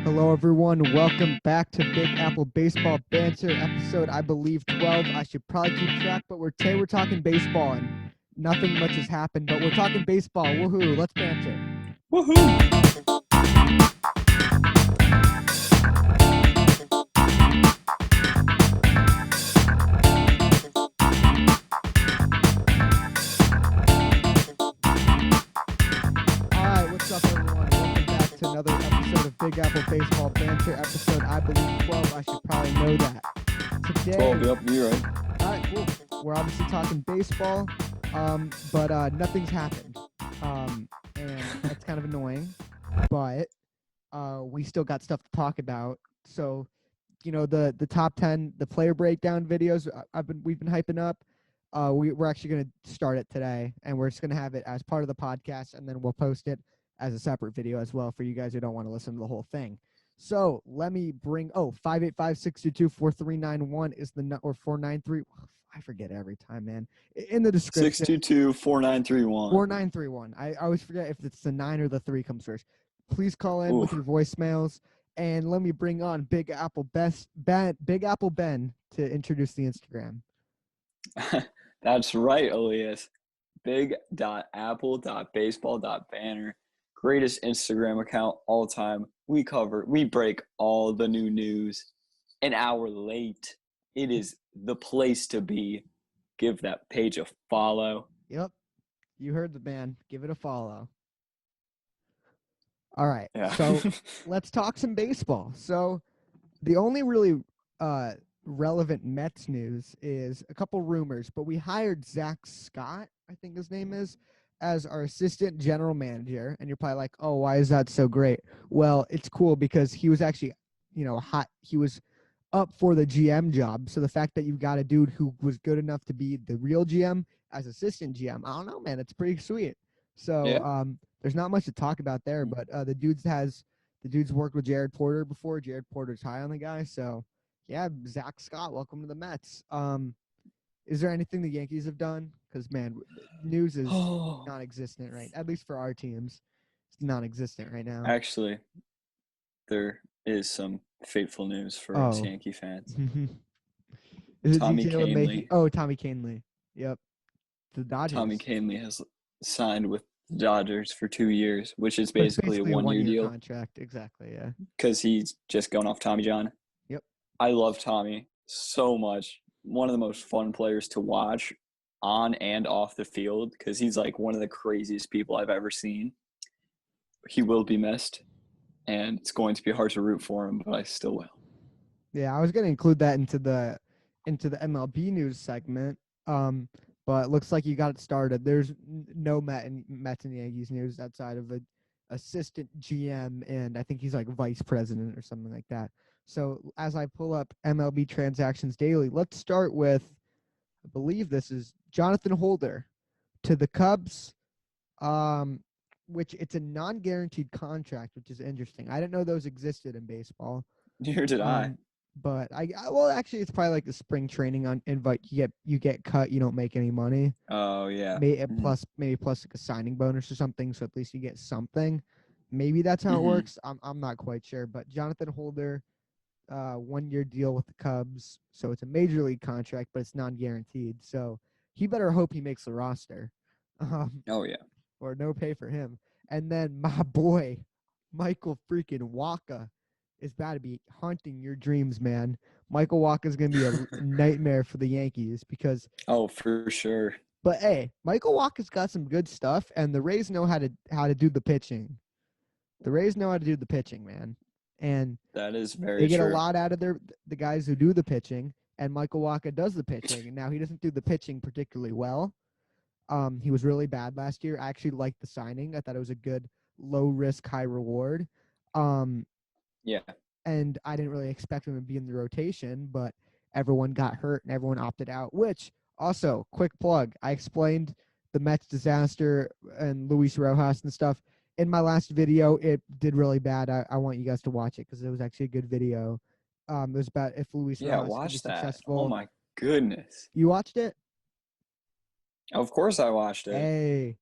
Hello, everyone. Welcome back to Big Apple Baseball Banter, episode, I believe, 12. I should probably keep track, but today we're talking baseball, and nothing much has happened, but we're talking baseball. Woohoo, let's banter. Woohoo! All right, what's up, everyone? Welcome back to another episode of Big Apple Baseball Banter, episode, I believe, 12. I should probably know that. Today, 12, yep, you're right. all right, cool. We're obviously talking baseball, but nothing's happened, and that's kind of annoying, but we still got stuff to talk about. So, the top 10, the player breakdown videos we've been hyping up. We're actually gonna start it today, and we're just gonna have it as part of the podcast, and then we'll post it as a separate video as well for you guys who don't want to listen to the whole thing. So let me bring 585-622-4391 is the or 493. I forget every time, man. In the description. 622-4931. 4931. I always forget if it's the 9 or the 3 comes first. Please call in with your voicemails, and let me bring on Big Apple Big Apple Ben to introduce the Instagram. That's right, Elias. Big.apple.baseball.banter. Greatest Instagram account all time. We break all the new news an hour late. It is the place to be. Give that page a follow. Yep. You heard the man. Give it a follow. All right. Yeah. So let's talk some baseball. So the only really relevant Mets news is a couple rumors, but we hired Zach Scott, I think his name is, as our assistant general manager. And you're probably like, oh, why is that so great? Well, it's cool because he was actually, hot. He was up for the GM job. So the fact that you've got a dude who was good enough to be the real GM as assistant GM, I don't know, man. It's pretty sweet. So Yeah. there's not much to talk about there, but the dude's worked with Jared Porter before. Jared Porter's high on the guy. So yeah, Zach Scott, welcome to the Mets. Is there anything the Yankees have done? Because, man, news is non-existent, right? At least for our teams. It's non-existent right now. Actually, there is some fateful news for us Oh. Yankee fans. Is it Tommy DJ LeMahieu? Kahnle. Oh, Tommy Kahnle. Yep. The Dodgers. Tommy Kahnle has signed with the Dodgers for 2 years, which is But it's basically a one-year deal contract. Exactly, yeah. because he's just going off Tommy John. Yep. I love Tommy so much. One of the most fun players to watch on and off the field because he's like one of the craziest people I've ever seen. He will be missed, and it's going to be hard to root for him, but I still will. Yeah, I was going to include that into the MLB news segment. But it looks like you got it started. There's no Mets and Yankees news outside of a assistant GM, and I think he's like vice president or something like that. So as I pull up MLB transactions daily, let's start with, I believe this is Jonathan Holder to the Cubs, which it's a non-guaranteed contract, which is interesting. I didn't know those existed in baseball. Neither did I. But well, actually, it's probably like the spring training on invite. You get cut, you don't make any money. Oh yeah. Maybe plus like a signing bonus or something, so at least you get something. Maybe that's how it works. I'm not quite sure. But Jonathan Holder, 1-year deal with the Cubs, so it's a major league contract, but it's non-guaranteed. So he better hope he makes the roster. Oh yeah. Or no pay for him. And then my boy, Michael freaking Wacha, is about to be haunting your dreams, man. Michael Wacha is going to be a nightmare for the Yankees because. Oh, for sure. But hey, Michael Wacha's got some good stuff, and the Rays know how to do the pitching. The Rays know how to do the pitching, man, and that is very they get true. a lot out of the guys who do the pitching. And Michael Wacha does the pitching, and now he doesn't do the pitching particularly well. He was really bad last year. I actually liked the signing. I thought it was a good low risk, high reward. Yeah. And I didn't really expect him to be in the rotation, but everyone got hurt and everyone opted out, which also, quick plug, I explained the Mets disaster and Luis Rojas and stuff. In my last video, it did really bad. I want you guys to watch it because it was actually a good video. It was about if Luis Rojas watch was that. successful. Oh my goodness. You watched it? Of course I watched it. Hey.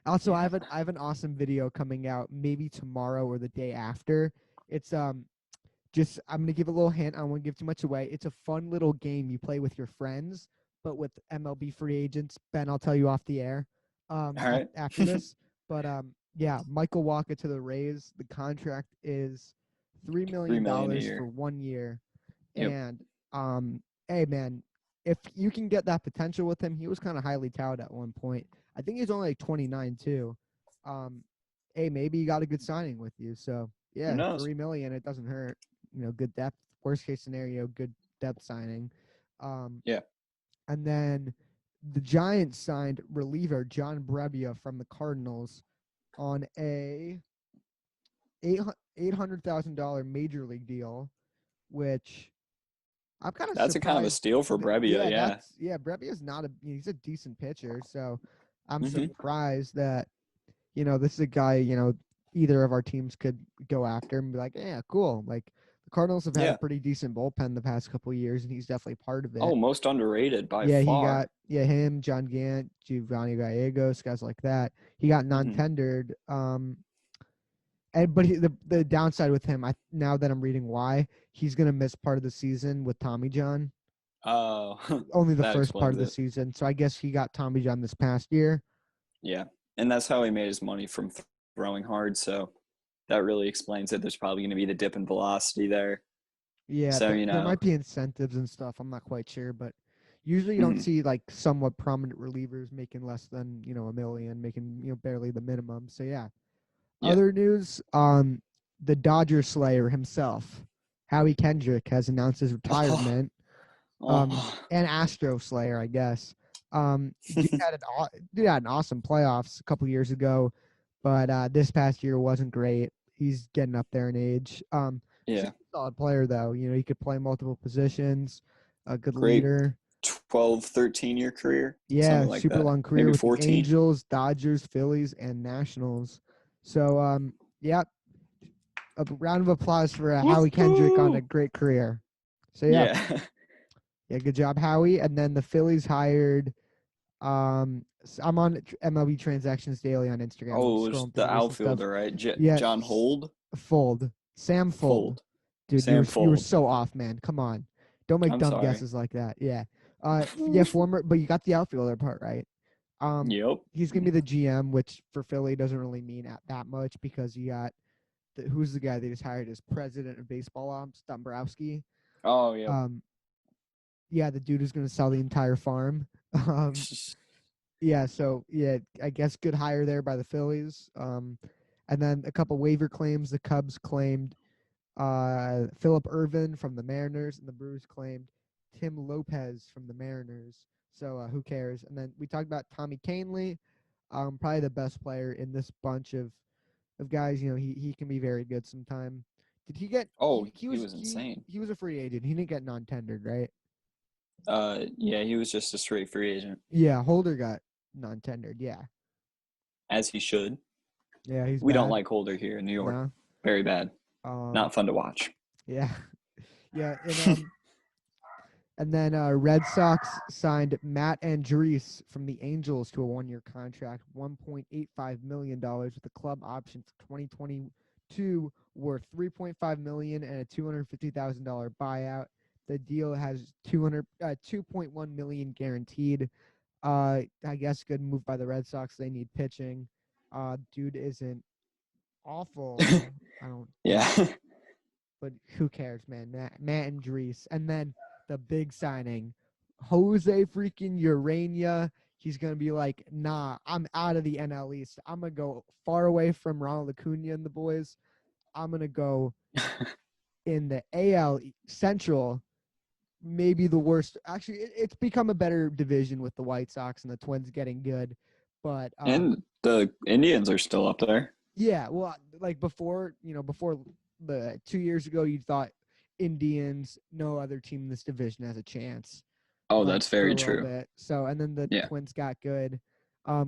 Also, I have an awesome video coming out maybe tomorrow or the day after. It's just I'm gonna give a little hint. I don't want to give too much away. It's a fun little game you play with your friends, but with MLB free agents. Ben, I'll tell you off the air All right. after this. But yeah, Michael Walker to the Rays. The contract is $3 $3 million million a for year. 1 year. Yep. And hey man, if you can get that potential with him, he was kind of highly touted at one point. I think he's only like 29 too. Hey, maybe you got a good signing with you. So Who yeah, knows? 3 million, it doesn't hurt. Good depth. Worst case scenario, good depth signing. Yeah. And then the Giants signed reliever John Brebbia from the Cardinals on a $800,000 major league deal, which I'm kind of That's a kind of a surprised. steal for Brebbia. Yeah. Brebbia's not he's a decent pitcher, so I'm Hmm. surprised that this is a guy either of our teams could go after and be like, yeah, cool. Like the Cardinals have had a Yeah. pretty decent bullpen the past couple of years, and he's definitely part of it. Oh, most underrated by Yeah, he got far. him, John Gant, Giovanni Gallegos, guys like that. He got Hmm. non-tendered. But the downside with him, now that I'm reading why, he's gonna miss part of the season with Tommy John. Oh, Only the that first part explains of the it. season. So I guess he got Tommy John this past year. Yeah. And that's how he made his money from throwing hard. So that really explains it. There's probably going to be the dip in velocity there. Yeah, So, there might be incentives and stuff. I'm not quite sure, but usually you don't mhm. see like somewhat prominent relievers making less than a million, making barely the minimum. So yeah. Yeah. Other news, the Dodger Slayer himself, Howie Kendrick, has announced his Oh, retirement. oh, And Astro Slayer, I guess. Dude had an awesome playoffs a couple years ago, but this past year wasn't great. He's getting up there in age. yeah. Super solid player though. He could play multiple positions. A good Great leader. 12, 13-year career, Yeah, something like super that. long career Maybe with the 14. Angels, Dodgers, Phillies, and Nationals. So yeah, a round of applause for Howie Kendrick on a Woohoo! great career. So yeah, Yeah. yeah, good job, Howie. And then the Phillies hired. I'm on MLB Transactions Daily on Instagram. I'm Oh, it was scrolling through the the recent stuff. outfielder, right? Yeah, John Hold? Fold, Sam Fold, Fold. dude, Sam you were Fold. so off, man. Come on, don't make I'm dumb sorry. guesses like that. Yeah, yeah, former, but you got the outfielder part right. Yep. He's gonna be the GM, which for Philly doesn't really mean that much because you got who's the guy they just hired as president of baseball ops, Dombrowski. Oh, yep. Um, yeah, the dude who's gonna sell the entire farm. Um, Yeah, so yeah, I guess good hire there by the Phillies. And then a couple waiver claims. The Cubs claimed Philip Ervin from the Mariners, and the Brewers claimed Tim Lopez from the Mariners. So who cares? And then we talked about Tommy Canley, probably the best player in this bunch of guys. He can be very good sometime. Did he get Oh, he he was was insane. he was a free agent. He didn't get non-tendered, right? Yeah, he was just a straight free agent, Yeah, Holder got non-tendered. Yeah, as he should. yeah, he's We don't bad. like Holder here in New York. No. Very bad. Um, Not fun to watch. yeah, yeah, and then Red Sox signed Matt Andrees from the Angels to a 1-year contract, $1.85 million with a club option for 2022, worth $3.5 million and a $250,000 buyout. The deal has 2.1 million guaranteed. I guess good move by the Red Sox. They need pitching. Dude isn't awful. I don't think. Yeah. But who cares, man? Matt and Drees. And then the big signing, Jose freaking Urania. He's going to be like, nah, I'm out of the NL East. I'm going to go far away from Ronald Acuna and the boys. I'm going to go in the AL Central, maybe the worst. Actually, it's become a better division with the White Sox and the Twins getting good. But And the Indians are still up there. yeah, well, like before the 2 years ago, you thought Indians, no other team in this division has a chance, Oh, like that's for a very little true. bit. So, and then the Yeah. Twins got good,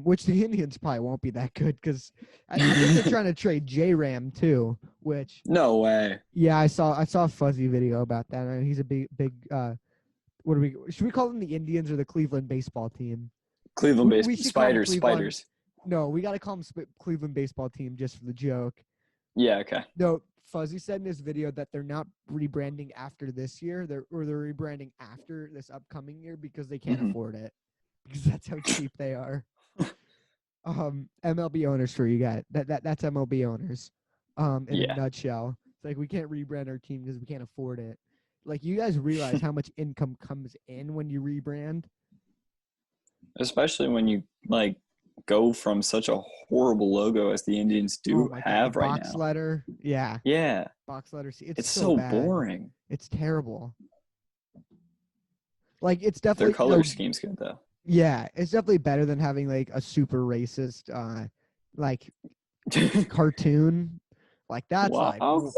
which the Indians probably won't be that good because I think they're trying to trade J-Ram too. Which, No way. yeah, I saw a fuzzy video about that. And he's a big. What do we should we call them, the Indians or the Cleveland baseball team? Cleveland We baseball should call them spiders, Cleveland. spiders. No, we got to call them Cleveland baseball team just for the joke. Yeah, okay. No, Fuzzy said in his video that they're not rebranding after this year. They're rebranding after this upcoming year because they can't Hmm. afford it. Because that's how cheap they are. MLB owners for you guys. That's MLB owners. In a Yeah. nutshell. It's like we can't rebrand our team because we can't afford it. Like you guys realize how much income comes in when you rebrand? Especially when you like go from such a horrible logo as the Indians Oh do my god, the have right box now. letter. Yeah. Yeah. Box letter C. It's It's so so bad. boring. It's terrible. Like it's Their definitely, color scheme's good though. yeah, it's definitely better than having like a super racist like cartoon. Like that's like Wow.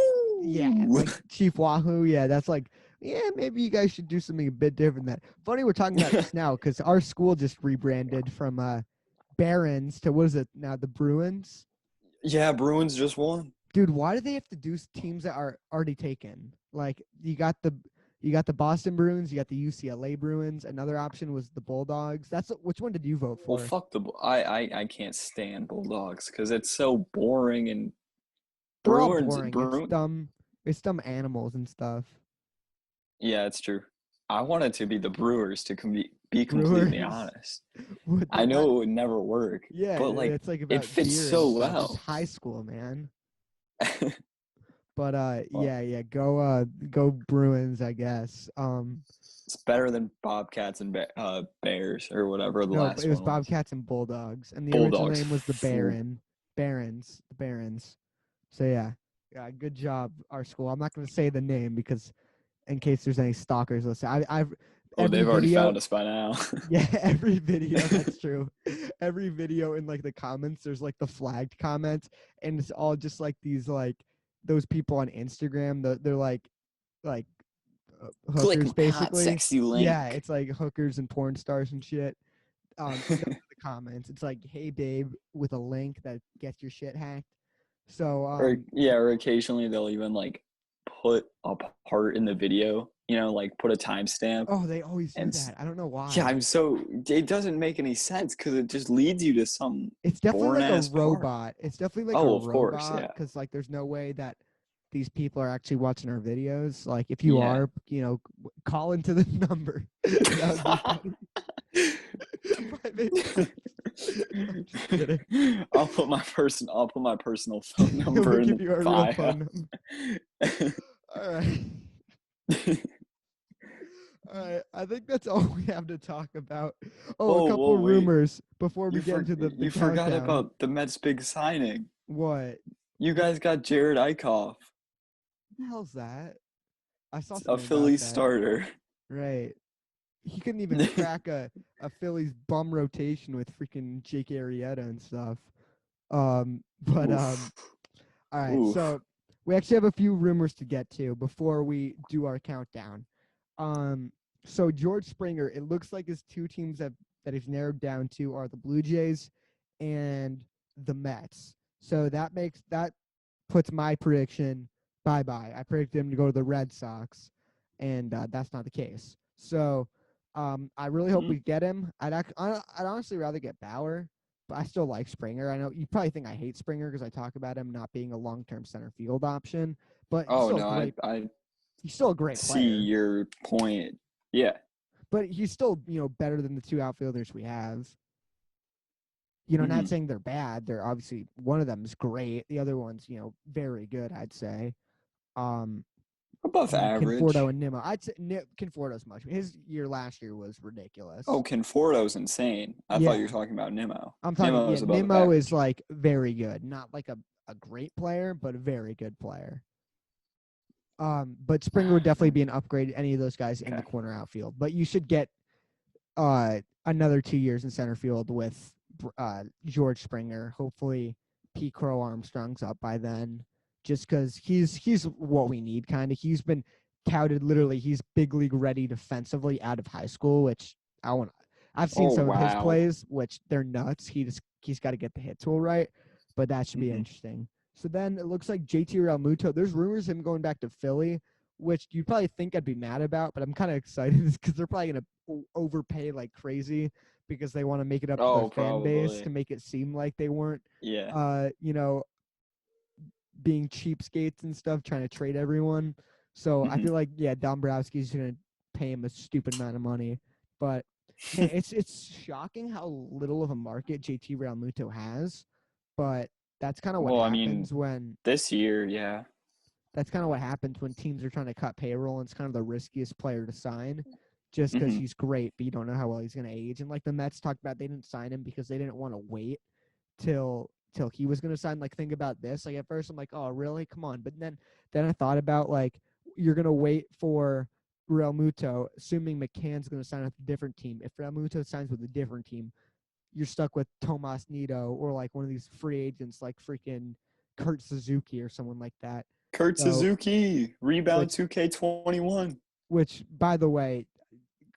yeah, like Chief Wahoo, yeah, that's like yeah, maybe you guys should do something a bit different than that. Funny we're talking about this now because our school just rebranded from Barons to what is it now, the Bruins? Yeah, Bruins just won. Dude, why do they have to do teams that are already taken? Like you got the Boston Bruins, you got the UCLA Bruins. Another option was the Bulldogs. That's which one did you vote Well, for? fuck the I can't stand Bulldogs because it's so boring and They're all Bruins. boring. It's dumb animals and stuff. Yeah, it's true. I wanted to be the Brewers to be completely Brewers. honest. I That know it would never work, yeah, but like it's like it about fits beer and so stuff. It's well. high school, man. But Well, yeah, go Bruins, I guess. it's better than Bobcats and Bears or whatever the No, last it was one was. Bobcats and Bulldogs, and the original Bulldogs. name was the the Barons. So yeah, yeah, good job, our school. I'm not going to say the name because in case there's any stalkers listening, I've Oh, every they've already video. found us by now. Yeah, every video, that's true. Every video in like the comments, there's like the flagged comments, and it's all just like these like those people on Instagram. They're like Click hookers my hot, basically. sexy Yeah, link. it's like hookers and porn stars and shit. And those are the comments. It's like, hey babe, with a link that gets your shit hacked. So Or yeah, or occasionally they'll even like put a part in the video, like put a timestamp. oh, they always do And that. I don't know yeah, why. it doesn't make any sense because it just leads you to some It's definitely boring like a ass part. robot. It's definitely like a Oh, of course, robot yeah, because like there's no way that these people are actually watching our videos. Like if you yeah. are, call into the number. That would be funny. But I'm just kidding. I'll put my personal phone We'll number in give the you a real bio. phone number. All right. All right. I think that's all we have to talk about. Oh, a Whoa, couple whoa, wait! rumors before we get into the You forgot countdown. about the Mets' big signing. What? You guys got Jared Eichhoff, What the hell's that? I saw a something about Philly that. starter. Right. He couldn't even crack a Phillies bum rotation with freaking Jake Arrieta and stuff. But Oof, all right. oof. So we actually have a few rumors to get to before we do our countdown. So George Springer, it looks like his two teams that he's narrowed down to are the Blue Jays and the Mets. So that puts my prediction bye bye. I predicted him to go to the Red Sox, and that's not the case. So I really hope Hmm? we get him. I'd honestly rather get Bauer, but I still like Springer. I know you probably think I hate Springer because I talk about him not being a long term center field option, but Oh no, I he's still a great see player. your point. Yeah. But he's still better than the two outfielders we have. Not Hmm. saying they're bad. They're obviously one of them is great. The other one's very good. I'd say. Um, Above Conforto average. and Nimmo. I'd say Conforto's much. His year last year was ridiculous. Oh, Conforto's insane. I thought you were Yeah, talking about Nimmo. I'm talking. Nimmo Yeah, is above Nimmo is average. like very good. Not like a great player, but a very good player. But Springer would definitely be an upgrade. Any of those guys in the Okay. corner outfield. But you should get another 2 years in center field with George Springer. Hopefully, P. Crow Armstrong's up by then, just because he's what we need. Kind of, he's been touted literally. He's big league ready defensively out of high school, which I want. I've seen Oh some of his wow. plays, which they're nuts. He's got to get the hit tool right, but that should be Hmm. interesting. So then it looks like JT Realmuto. There's rumors of him going back to Philly, which you'd probably think I'd be mad about, but I'm kind of excited because they're probably gonna overpay like crazy because they want to make it up to their Oh, fan base to probably. make it seem like they weren't, Yeah. uh, you know, being cheapskates and stuff, trying to trade everyone. So I Mhm. feel like Dombrowski's gonna pay him a stupid amount of money. But man, it's shocking how little of a market JT Realmuto has. But that's kind of what Well, I mean, happens when this year, yeah. teams are trying to cut payroll, and it's kind of the riskiest player to sign just because Hmm. he's great, but you don't know how well he's going to age. And like the Mets talked about, they didn't sign him because they didn't want to wait till he was going to sign. Like, think about this. Like, at first I'm like, oh, really? Come on. But then I thought about, like, you're going to wait for Real Muto, assuming McCann's going to sign with a different team. If Real Muto signs with a different team, you're stuck with Tomas Nido or like one of these free agents like freaking Kurt Suzuki or someone like that. Kurt So, Suzuki, rebound which 2K21. by the way,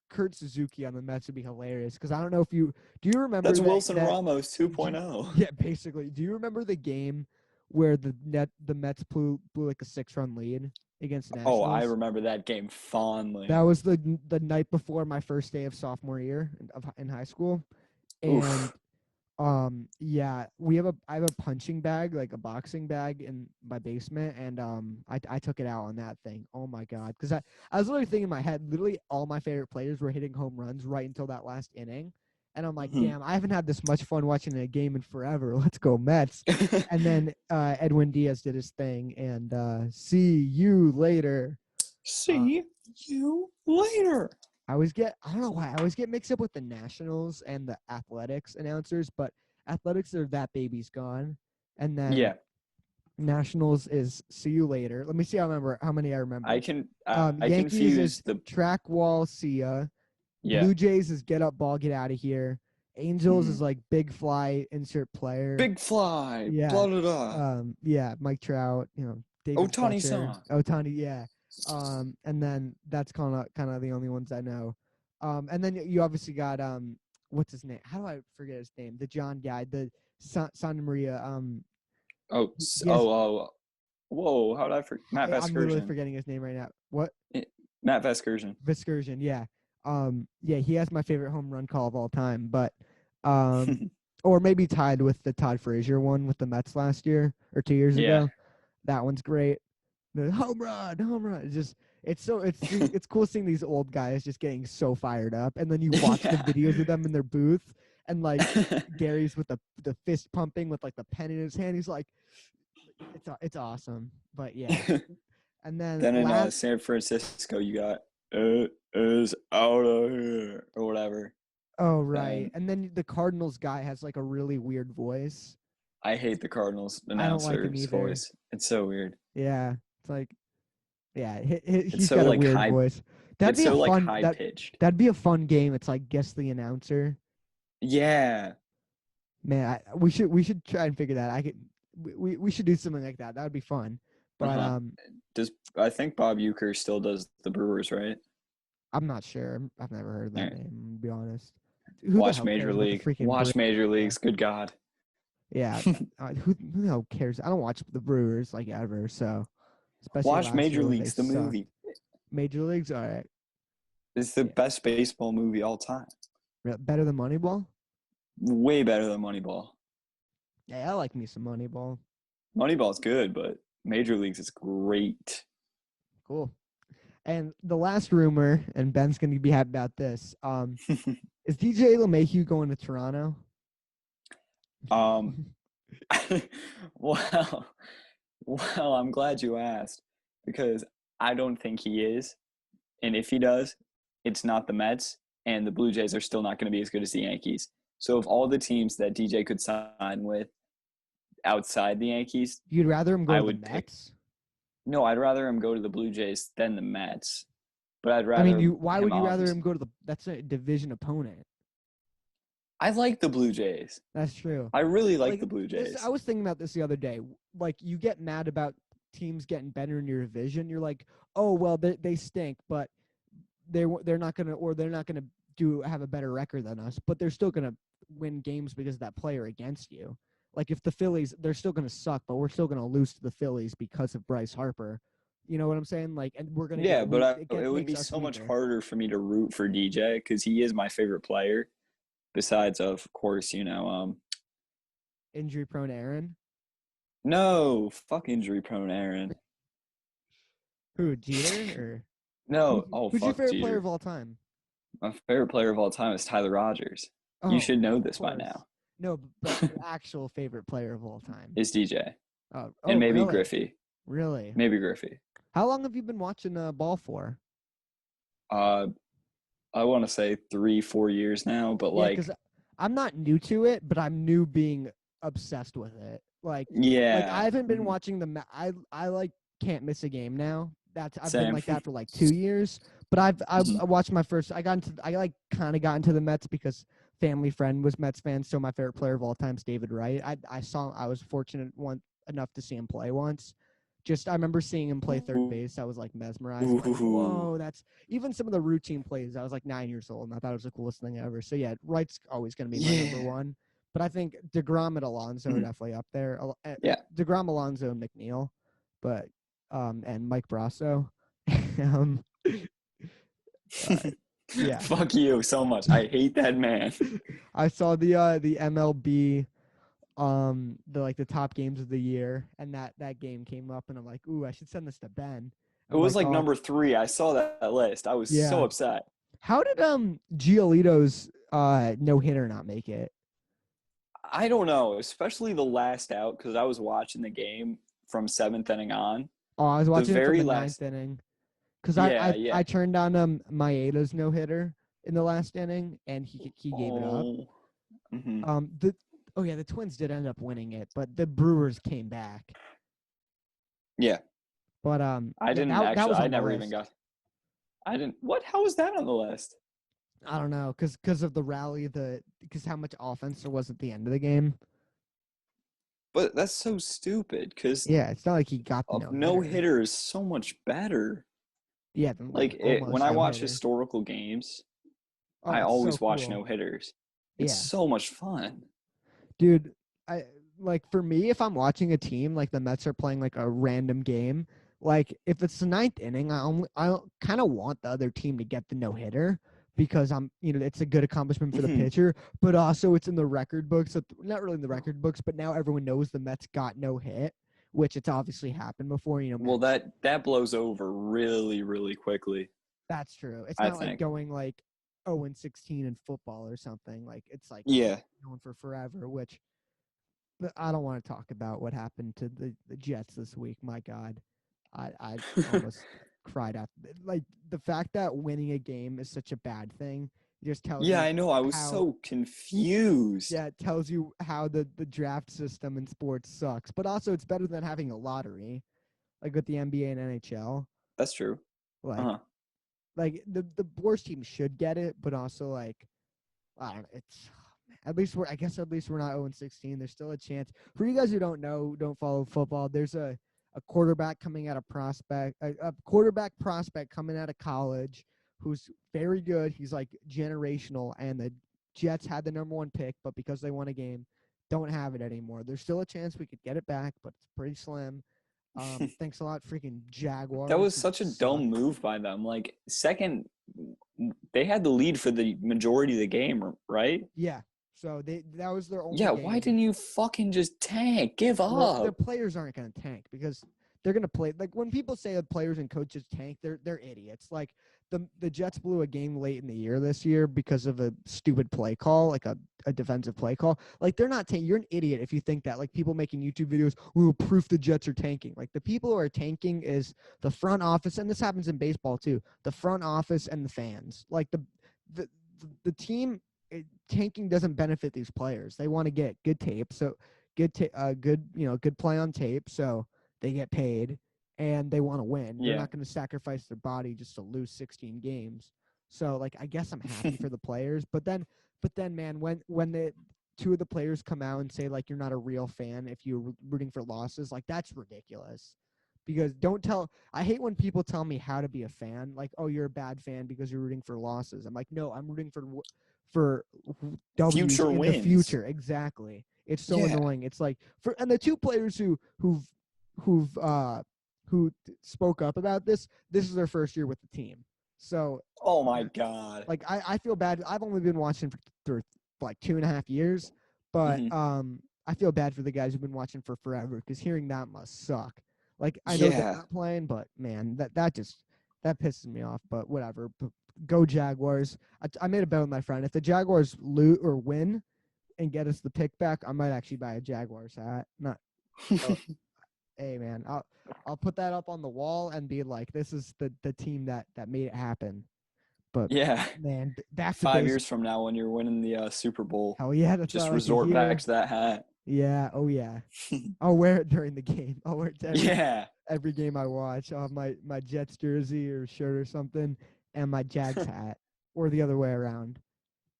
Kurt Suzuki on the Mets would be hilarious because I don't know if you do you remember That's that Wilson that Ramos do 2.0. yeah, basically. Do you remember the game where the Mets blew like a 6-run lead against the Oh, I Nationals? remember that game That fondly. was the night before my first day of sophomore year in high school, and Oof. yeah, I have a punching bag, like a boxing bag in my basement, and I took it out on that thing. Oh my god, because I was literally thinking in my head, literally all my favorite players were hitting home runs right until that last inning, and I'm like, Mhm. damn, I haven't had this much fun watching a game in forever. Let's go Mets. And then Edwin Diaz did his thing, and see you later. Uh, See you later. I don't know why I always get mixed up with the Nationals and the Athletics announcers, but Athletics are that baby's gone, and then Yeah, Nationals is see you later. Let me see how many I remember. I Yankees is confuse the track wall, see ya. yeah. Blue Jays is get up ball, get out of here. Angels Mhm. is like big fly, insert player. Big fly, Yeah. blah blah blah. Mike Trout, David Otani Fletcher, song. Otani, yeah. And then that's kind of the only ones I know. And then you obviously got what's his name? How do I forget his name? The John guy, the Santa Maria. Oh, He has. whoa, how did I forget? Matt I'm literally Vasgersian. forgetting his name right now. What? Matt Vasgersian. Viscursion, yeah. Yeah, he has my favorite home run call of all time, but um, or maybe tied with the Todd Frazier one with the Mets last year or 2 years Yeah. ago. That one's great. The home run, home run. It's cool seeing these old guys just getting so fired up, and then you watch the Yeah. videos of them in their booth, and like Gary's with the fist pumping with like the pen in his hand. He's like, it's awesome. But yeah, and then Then in last. San Francisco, you got it is out of here or whatever. Oh, right. And And then the Cardinals guy has like a really weird voice. I hate the Cardinals I don't like him announcer's either. voice. It's so weird. Yeah. It's like, yeah, It's he's so got a like weird high. voice. That'd It's be a so like fun high pitched. that'd be a fun game. It's like guess the announcer. Yeah. Man, we should try and figure that. We should do something like that. That would be fun. Uh But huh. Does I think Bob Uecker still does the Brewers, right? I'm not sure. I've never heard of All that right. name, to be honest. Who the hell cares about the freaking Watch Brewers Major anyway? Leagues. Good God. Yeah, who the hell cares? I don't watch the Brewers like ever, so especially Watch last Major year when they Leagues, the sucked. movie. Major Leagues, all right. It's the Yeah. best baseball movie all time. Better than Moneyball? Way better than Moneyball. Yeah, I like me some Moneyball. Moneyball's good, but Major Leagues is great. Cool. And the last rumor, and Ben's going to be happy about this. Is DJ LeMahieu going to Toronto? um, well, I'm glad you asked because I don't think he is, and if he does, it's not the Mets, and the Blue Jays are still not going to be as good as the Yankees. So, of all the teams that DJ could sign with outside the Yankees, You'd rather him go I to the would pick. Mets? No, I'd rather him go to the Blue Jays than the Mets, but I'd I mean, rather you. Why him would you rather him obviously. go to the? That's a division opponent. I like the Blue Jays. That's true. I really like Like the Blue this, I Jays. was thinking about this the other day. Like you get mad about teams getting better in your division. You're like, oh well, they stink, but they're not gonna or they're not gonna do have a better record than us, but they're still gonna win games because of that player against you. Like if the Phillies, they're still gonna suck, but we're still gonna lose to the Phillies because of Bryce Harper. You know what I'm saying? Like, and we're gonna Yeah, get but weak. it would Makes be us so much weaker. harder for me to root for DJ because he is my favorite player. Besides, of course, Injury prone Aaron. No, fuck injury prone Aaron. Who, Jeter or No, oh who's your fuck favorite player Jeter. of all time? My favorite player of all time is Tyler Rogers. You Oh, should know of this by course. now. No, but your actual favorite player of all time. Is DJ Oh, and maybe really? Griffey. Really? Maybe Griffey. How long have you been watching ball for? Uh, I want to say 3-4 years now, but Yeah, because like, I'm not new to it, but I'm new being obsessed with it. Like I yeah, haven't been watching I like can't miss a game now. I've been same. like that for like 2 years. But I watched my first. I like kind of got into the Mets because family friend was Mets fan. So my favorite player of all time is David Wright. I was fortunate enough to see him play once. I remember seeing him play third base. I was like mesmerized. I'm like, Ooh. whoa, that's even some of the routine plays. I was like 9 years old, and I thought it was the coolest thing ever. So yeah, Wright's always going to be my number Yeah. one. But I think DeGrom and Alonso are Mhm. definitely up there. Yeah. DeGrom, Alonso, and McNeil, but and Mike Brasso. um, uh, yeah, Fuck you so much. I hate that man. I saw the MLB the top games of the year, and that game came up, and I'm like, ooh, I should send this to Ben. It I'm was like, like oh number 3. I saw that list. I was so yeah. upset. How did Giolito's no hitter not make it? I don't know, especially the last out because I was watching the game from seventh inning on. Oh, I was The watching it from very the ninth last, inning because yeah, I yeah. turned on Maeda's no hitter in the last inning, and he gave it up. Oh, hmm The oh yeah, the Twins did end up winning it, but the Brewers came back. yeah. But I yeah, didn't that actually. was I on the never even list. got. I didn't. What? How was that on the list? I don't know because of the rally, because how much offense there was at the end of the game. But that's so stupid because Yeah, it's not like he got the a no no hitter. hitter is so much better. Yeah, than like Like an when almost I no watch hitter. historical games, Oh, I it's so always watch cool. no hitters. It's Yeah, so much fun. dude. I like for me if I'm watching a team like the Mets are playing like a random game. Like if it's the ninth inning, I kind of want the other team to get the no hitter because it's a good accomplishment for the Mhm. pitcher, but also it's in the record books. So not really in the record books, but now everyone knows the Mets got no hit, which it's obviously happened before. Well, that blows over really, really quickly. That's true. It's I not like think. going like 0-16 in football or something. Like it's like Yeah. going for forever, which I don't want to talk about what happened to the Jets this week. My God, I almost cried out. Like the fact that winning a game is such a bad thing just tells Yeah, you I know. I was how so confused. yeah, it tells you how the draft system in sports sucks. But also, it's better than having a lottery like with the NBA and NHL. That's true. Like Uh-huh. like the worst team should get it, but also like I don't know, it's at least we're not 0-16. There's still a chance. For you guys who don't follow football, there's a quarterback coming out of a quarterback prospect coming out of college who's very good. He's like generational, and the Jets had the number one pick, but because they won a game, don't have it anymore. There's still a chance we could get it back, but it's pretty slim. Thanks a lot, freaking That Jaguars was who such a suck. dumb move by them. Like second, they had the lead for the majority of the game, right? Yeah. So that was their only Yeah, why game. didn't you fucking just tank? Give Well, the up. players aren't going to tank because they're going to play. Like when people say that players and coaches tank, they're idiots. Like the Jets blew a game late in the year this year because of a stupid play call, like a defensive play call. Like they're not tanking. You're an idiot if you think that. Like people making YouTube videos, we will proof the Jets are tanking. Like the people who are tanking is the front office, and this happens in baseball too. The front office and the fans. Like the team tanking doesn't benefit these players. They want to get good tape, so good play on tape, so they get paid and they want to win. They're Yeah. not going to sacrifice their body just to lose 16 games. So like I guess I'm happy for the players, but then man, when the two of the players come out and say like you're not a real fan if you're rooting for losses, like that's ridiculous. Because I hate when people tell me how to be a fan, like, oh, you're a bad fan because you're rooting for losses. I'm like, no, I'm rooting for W's Future in the wins. future. Exactly. It's so Yeah. annoying. It's like and the two players who spoke up about this. This is their first year with the team, so Oh my God. like I feel bad. I've only been watching for like 2.5 years, but hmm I feel bad for the guys who've been watching for forever because hearing that must suck. Like I know they're Yeah. not playing, but man, that just that pisses me off. But whatever. Go Jaguars. I made a bet with my friend. If the Jaguars lose or win and get us the pick back, I might actually buy a Jaguars hat. Not so. Hey man, I'll put that up on the wall and be like, this is the team that made it happen. But Yeah. man, back to 5 base. years from now when you're winning the Super Bowl, Hell yeah, that's what I just like to resort back hear. to that hat. Yeah, oh yeah. I'll wear it during the game. I'll wear it to Yeah. every game I watch. I'll have my Jets jersey or shirt or something, and my Jags hat, or the other way around.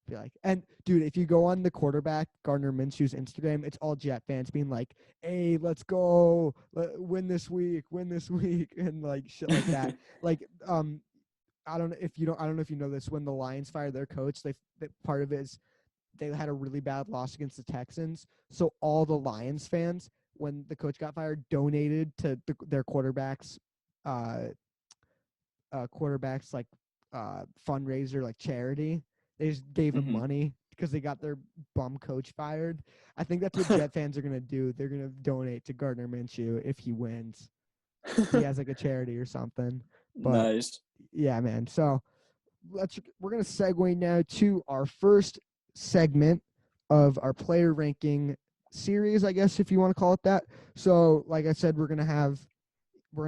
Be like, and dude, if you go on the quarterback Gardner Minshew's Instagram, it's all Jet fans being like, "Hey, let's go, win this week, and like shit like that. Like, I don't know if you don't. I don't know if you know this. When the Lions fired their coach, part of it is they had a really bad loss against the Texans. So all the Lions fans, when the coach got fired, donated to their uh, quarterbacks like fundraiser, like charity. They just gave him Hmm. money because they got their bum coach fired. I think that's what Jet fans are gonna do. They're gonna donate to Gardner Minshew if he wins. If he has like a charity or something. But Nice. yeah, man. So we're gonna segue now to our first segment of our player ranking series, I guess if you want to call it that. So, like I said, we're gonna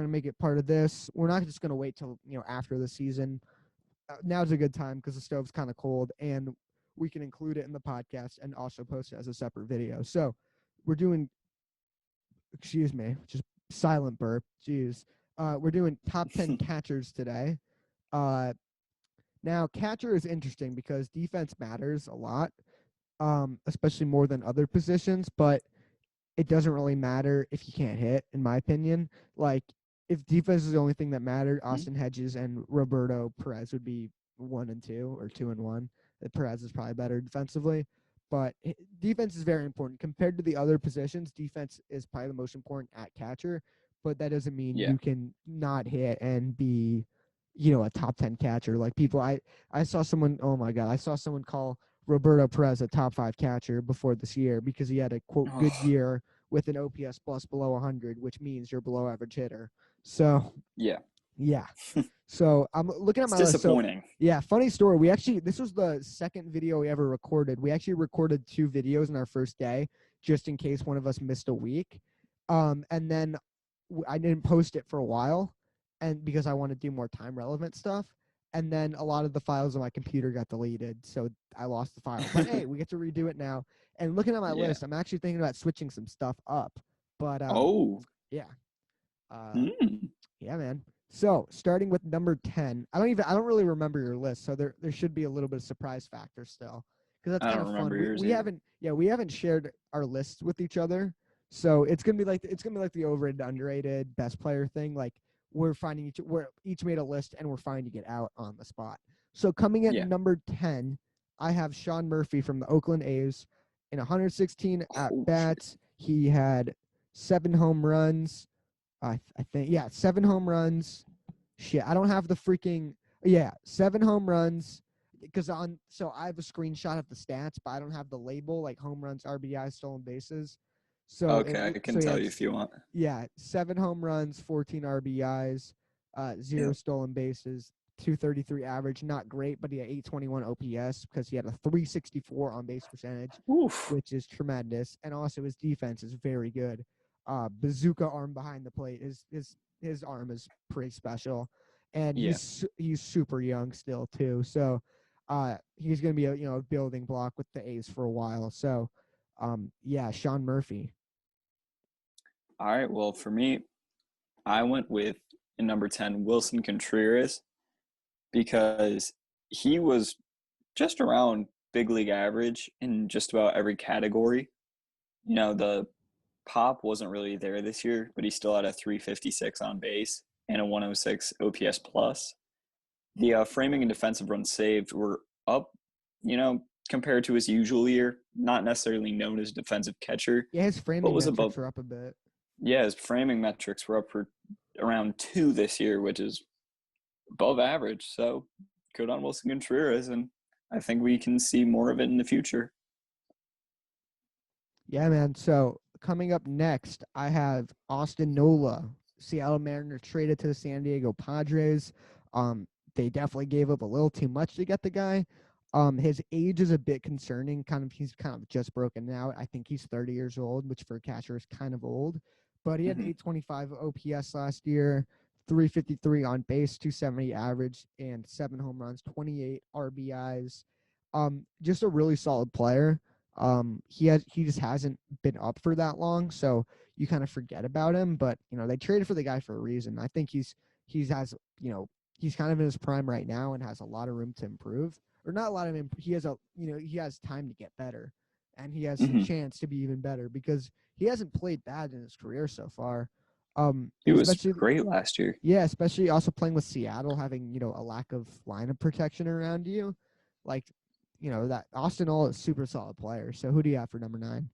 make it part of this. We're not just gonna wait till after the season. Now's a good time because the stove's kind of cold, and we can include it in the podcast and also post it as a separate video. So, we're doing. Excuse me, just silent burp. Jeez. We're doing top 10 catchers today. Uh, Now, catcher is interesting because defense matters a lot, especially more than other positions, but it doesn't really matter if you can't hit, in my opinion. Like, if defense is the only thing that mattered, Austin Hedges and Roberto Perez would be 1 and 2 or 2 and 1. Perez is probably better defensively, but defense is very important compared to the other positions. Defense is probably the most important at catcher, but that doesn't mean Yeah. you can not hit and be, a top 10 catcher. Like I saw someone. Oh my god, I saw someone call Roberto Perez a top 5 catcher before this year because he had a quote good Oh, year with an OPS plus below 100, which means you're below average hitter. So yeah. yeah. So I'm looking at It's my list. So disappointing. yeah, funny story. This was the second video we ever recorded. We actually recorded 2 videos in our first day, just in case one of us missed a week. And then I didn't post it for a while, and because I want to do more time relevant stuff. And then a lot of the files on my computer got deleted, so I lost the file. But hey, we get to redo it now. And looking at my Yeah. list, I'm actually thinking about switching some stuff up. But Oh. yeah. Uh, Mm. yeah, man. So starting with number 10, I don't really remember your list, so there should be a little bit of surprise factor still, because that's I kind don't of fun. remember We yours we either. haven't we haven't shared our lists with each other, so it's gonna be like the overrated underrated best player thing. Like we're each made a list and we're finding it out on the spot. So coming at Yeah. number 10, I have Sean Murphy from the Oakland A's. In 116 at Oh shit. bats, he had 7 home runs. I think, yeah, 7 home runs. Shit, I don't have the freaking, yeah, 7 home runs because so I have a screenshot of the stats, but I don't have the label like home runs, RBI, stolen bases. Okay, I can Yeah, tell you if you want. 7 home runs, 14 RBIs, zero Yep. stolen bases, 233 average, not great, but he had 821 OPS because he had a 364 on base percentage, Oof. which is tremendous, and also his defense is very good. Bazooka arm behind the plate. His arm is pretty special, and Yeah. he's super young still too. So, he's gonna be a building block with the A's for a while. So, yeah, Sean Murphy. All right. Well, for me, I went with in number 10, Wilson Contreras, because he was just around big league average in just about every category. The pop wasn't really there this year, but he still had a 356 on base and a 106 OPS plus. The framing and defensive runs saved were up, compared to his usual year. Not necessarily known as defensive catcher, Yeah, his but framing was metrics above. are up a bit. Yeah, his framing metrics were up for around 2 this year, which is above average. So good on Wilson Contreras, and I think we can see more of it in the future. Yeah, man. So coming up next, I have Austin Nola. Seattle Mariners traded to the San Diego Padres. Um, they definitely gave up a little too much to get the guy. His age is a bit concerning. He's kind of just broken out. I think he's 30 years old, which for a catcher is kind of old. But he had Hmm. 825 OPS last year, 353 on base, 270 average, and 7 home runs, 28 RBIs. Just a really solid player. He just hasn't been up for that long, so you kind of forget about him. But they traded for the guy for a reason. I think he's has he's kind of in his prime right now and has a lot of room to improve, or not a lot of he has he has time to get better, and he has a Hmm. chance to be even better because he hasn't played bad in his career so far. He was Especially great last year. yeah, especially also playing with Seattle, having a lack of line of protection around you, like that Austin Nola is a super solid player. So who do you have for number 9?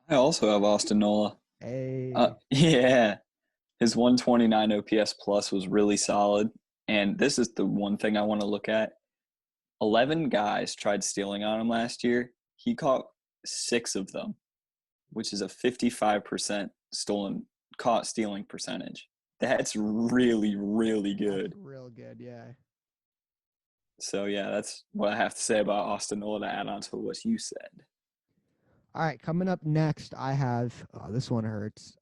I also have Austin Nola. Hey, Yeah, his 129 OPS plus was really solid. And this is the one thing I want to look at. 11 guys tried stealing on him last year. He caught 6 of them, which is a 55% caught stealing percentage. That's really, really that's good. real good. Yeah. So, yeah, that's what I have to say about Austin Nola to add on to what you said. All right, coming up next, I have this one hurts.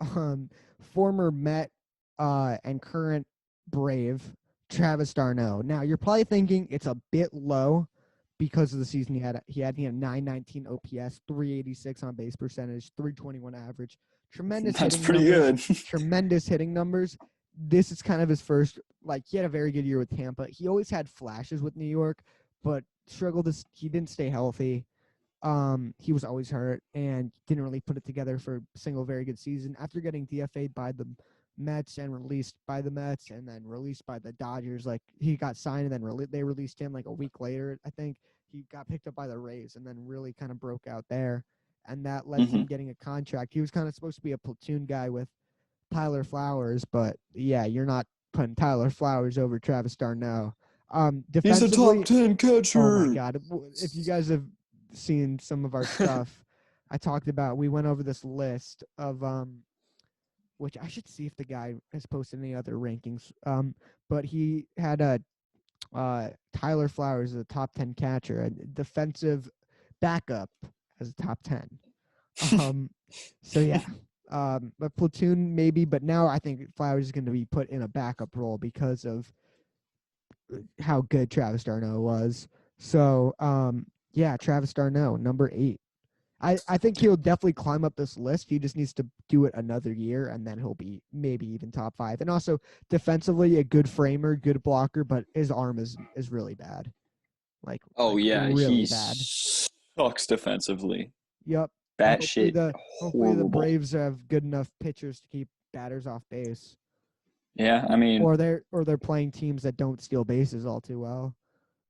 Former Met and current Brave Travis d'Arnaud. Now you're probably thinking it's a bit low because of the season he had. He had 919 OPS, 386 on base percentage, 321 average. Tremendous That's hitting pretty numbers. good. Tremendous hitting numbers. This is kind of his first. Like he had a very good year with Tampa. He always had flashes with New York, but struggled. He didn't stay healthy. He was always hurt and didn't really put it together for a single very good season. After getting DFA'd by the Mets and released by the Mets and then released by the Dodgers, like he got signed and then they released him like a week later. I think he got picked up by the Rays and then really kind of broke out there, and that led to Hmm. him getting a contract. He was kind of supposed to be a platoon guy with Tyler Flowers, but yeah, you're not putting Tyler Flowers over Travis d'Arnaud. He's a top Defensively, 10 oh my catcher. God. If you guys have seen some of our stuff, we went over this list of which I should see if the guy has posted any other rankings. But he had a Tyler Flowers as a top 10 catcher, a defensive backup as a top 10. Um, so yeah. A platoon maybe, but now I think Flowers is going to be put in a backup role because of how good Travis d'Arnaud was. So, yeah, Travis d'Arnaud, number 8. I think he'll definitely climb up this list. He just needs to do it another year, and then he'll be maybe even top 5. And also defensively, a good framer, good blocker, but his arm is really bad, like Oh, yeah, really he bad. sucks defensively. Yep. And That shit hopefully the horrible. Braves have good enough pitchers to keep batters off base, Yeah, I mean, or they're playing teams that don't steal bases all too well.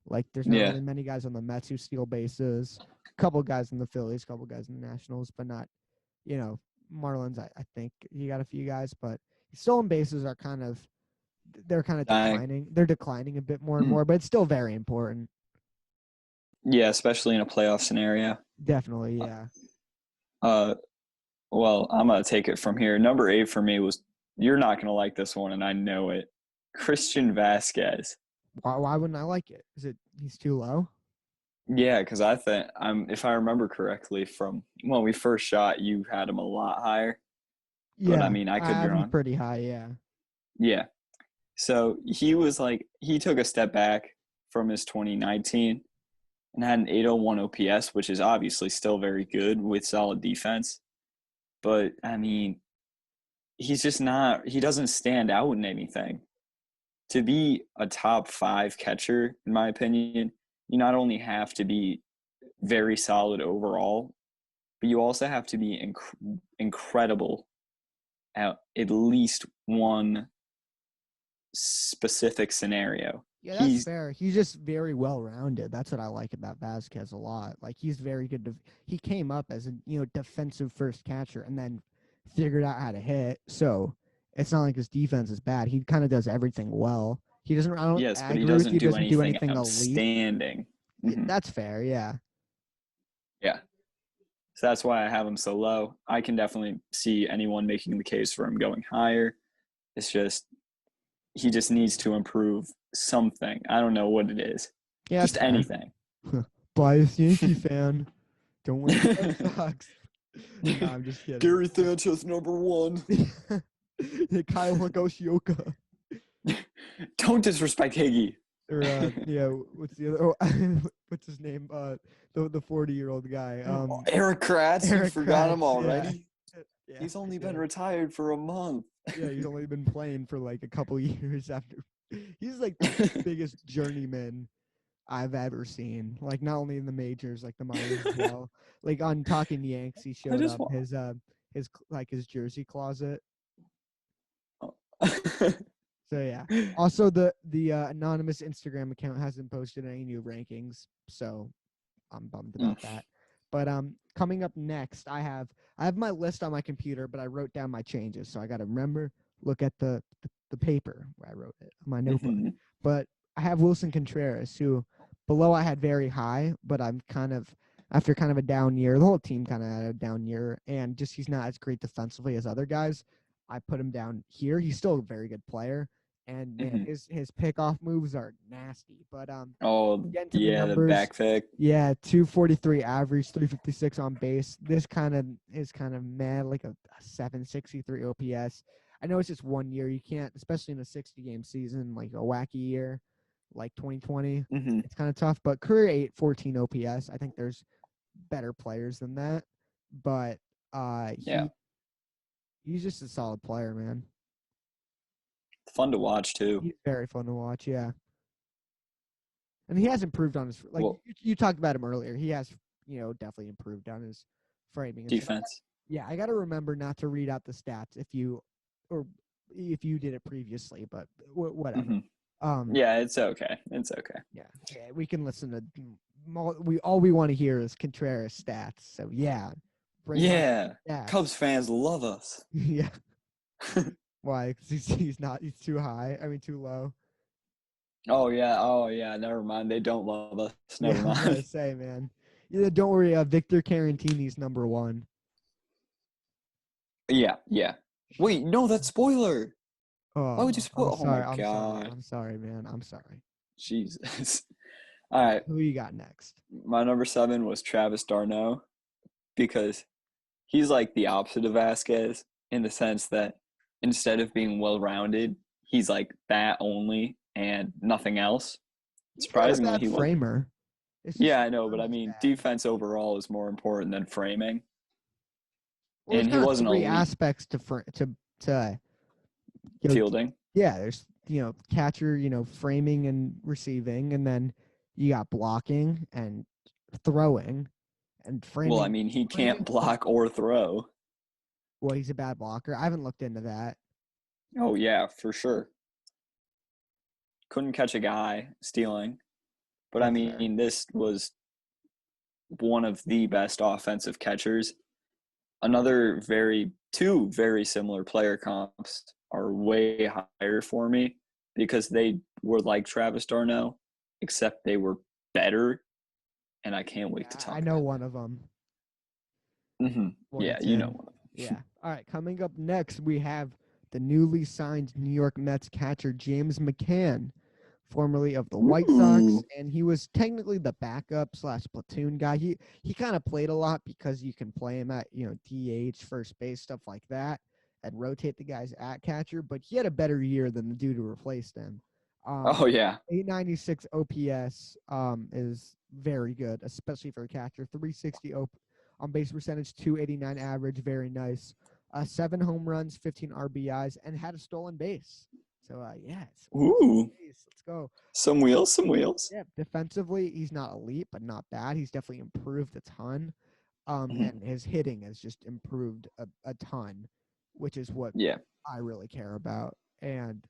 Like there's not yeah, really many guys on the Mets who steal bases. A couple guys in the Phillies, a couple guys in the Nationals, but not, Marlins. I think you got a few guys, but stolen bases are they're kind of dying. declining. They're declining a bit more and Mhm. more, but it's still very important. Yeah, especially in a playoff scenario. Definitely, yeah. Uh, well, I'm gonna take it from here. Number 8 for me was, you're not gonna like this one, and I know it. Christian Vasquez. Why wouldn't I like it? Is it he's too low? Yeah, because I think if I remember correctly from when we first shot, you had him a lot higher. But I Yeah, mean, I I could be have him wrong. pretty high. Yeah, Yeah. So he took a step back from his 2019 and had an 801 OPS, which is obviously still very good with solid defense. But I mean, he doesn't stand out in anything. To be a top 5 catcher, in my opinion, you not only have to be very solid overall, but you also have to be incredible at least one specific scenario. yeah, that's He's fair. He's just very well rounded. That's what I like about Vasquez a lot. Like he's very good. He came up as a defensive first catcher and then figured out how to hit. So it's not like his defense is bad. He kind of does everything well. He doesn't. Yes, I but he agree with doesn't you. do Doesn't do anything anything elite. outstanding. Yeah, Hmm. that's fair. Yeah. Yeah. So that's why I have him so low. I can definitely see anyone making the case for him going higher. It's just he just needs to improve something. I don't know what it is. Yeah, Just that's fair. anything. Biased Yankee fan. Don't like the Red Sox. No, I'm just kidding. Gary Sanchez #1. Yeah, Kyle Higashioka. Don't disrespect Higgy. Or yeah, what's the other? Oh, what's his name? The 40-year-old guy. Eric Kratz. You Eric forgot him Kratz, already. yeah, He's only I been did. retired for a month. Yeah, he's only been playing for like a couple years after. He's like the biggest journeyman I've ever seen. Like not only in the majors, like the minors as well. Like on Talking Yanks, he I showed just up want. his jersey closet. Oh. So yeah. Also, the anonymous Instagram account hasn't posted any new rankings, so I'm bummed about that. But coming up next, I have my list on my computer, but I wrote down my changes, so I got to remember look at the paper where I wrote it, my notebook. Mhm. But I have Wilson Contreras, who below I had very high, but I'm kind of after kind of a down year. The whole team kind of had a down year, and just he's not as great defensively as other guys. I put him down here. He's still a very good player, and man, Mhm. his pickoff moves are nasty. But Oh get into the yeah, the numbers. back pick. Yeah, 243 average, 356 on base. This kind of is kind of mad, like a 763 OPS. I know it's just 1 year. You can't, especially in a 60-game season, like a wacky year like 2020. Mhm. It's kind of tough. But career 814 OPS. I think there's better players than that. But Yeah, he's just a solid player, man. fun to watch too. He's very fun to watch. Yeah, and he has improved on his Well, you talked about him earlier. He has definitely improved on his framing and stuff. defense. Yeah, I got to remember not to read out the stats if you did it previously, but whatever. Mhm. Um, Yeah, it's okay. It's okay. yeah, we can listen to all we want to hear is Contreras stats. So yeah, bring on Yeah, stats. Cubs fans love us. Yeah, why? Because he's too high. I mean, too low. Oh yeah. Oh yeah. Never mind. They don't love us. Yeah, Never I was gonna mind. say, man. Yeah, don't worry. Victor Carantini's #1. Yeah. Yeah. Wait. No, that's spoiler. Why would you Oh, I'm spoil? Oh my sorry. I'm sorry. god. I'm sorry, man. I'm sorry. Jesus. All right. Who you got next? My #7 was Travis d'Arnaud because he's like the opposite of Vasquez in the sense that instead of being well rounded, he's like that only and nothing else. He's not a Surprisingly, bad he was. framer. It's just Yeah, I know, but I sometimes he's mean, bad. defense overall is more important than framing, Well, there's and he kind of wasn't three elite aspects to you know, fielding. yeah. There's catcher, framing and receiving, and then you got blocking and throwing and Well, I framing. mean, he Framing. can't block or throw. Well, he's a bad blocker. I haven't looked into that. Oh yeah, for sure. Couldn't catch a guy stealing, but I That's fair. mean, this was one of the best offensive catchers. Another two very similar player comps are way higher for me because they were like Travis d'Arnaud, except they were better, and I can't wait to Yeah, I talk know about one of them. that. One or Yeah, you know two. one of Yeah. All right. Coming up next, we have the newly signed New York Mets catcher James McCann, formerly of the them. White Sox, Ooh. and he was technically the backup slash platoon guy. He kind of played a lot because you can play him at DH, first base, stuff like that, and rotate the guys at catcher. But he had a better year than the dude who replaced him. Oh yeah. 896 OPS is very good, especially for a catcher. 360 on base percentage, 289 average, very nice. 7 home runs, 15 RBIs, and had a stolen base. So yeah, Ooh. let's go. Some wheels, some wheels. Yeah, defensively, he's not elite, but not bad. He's definitely improved a ton. Mhm. And his hitting has just improved a ton, which is what Yeah. I really care about. And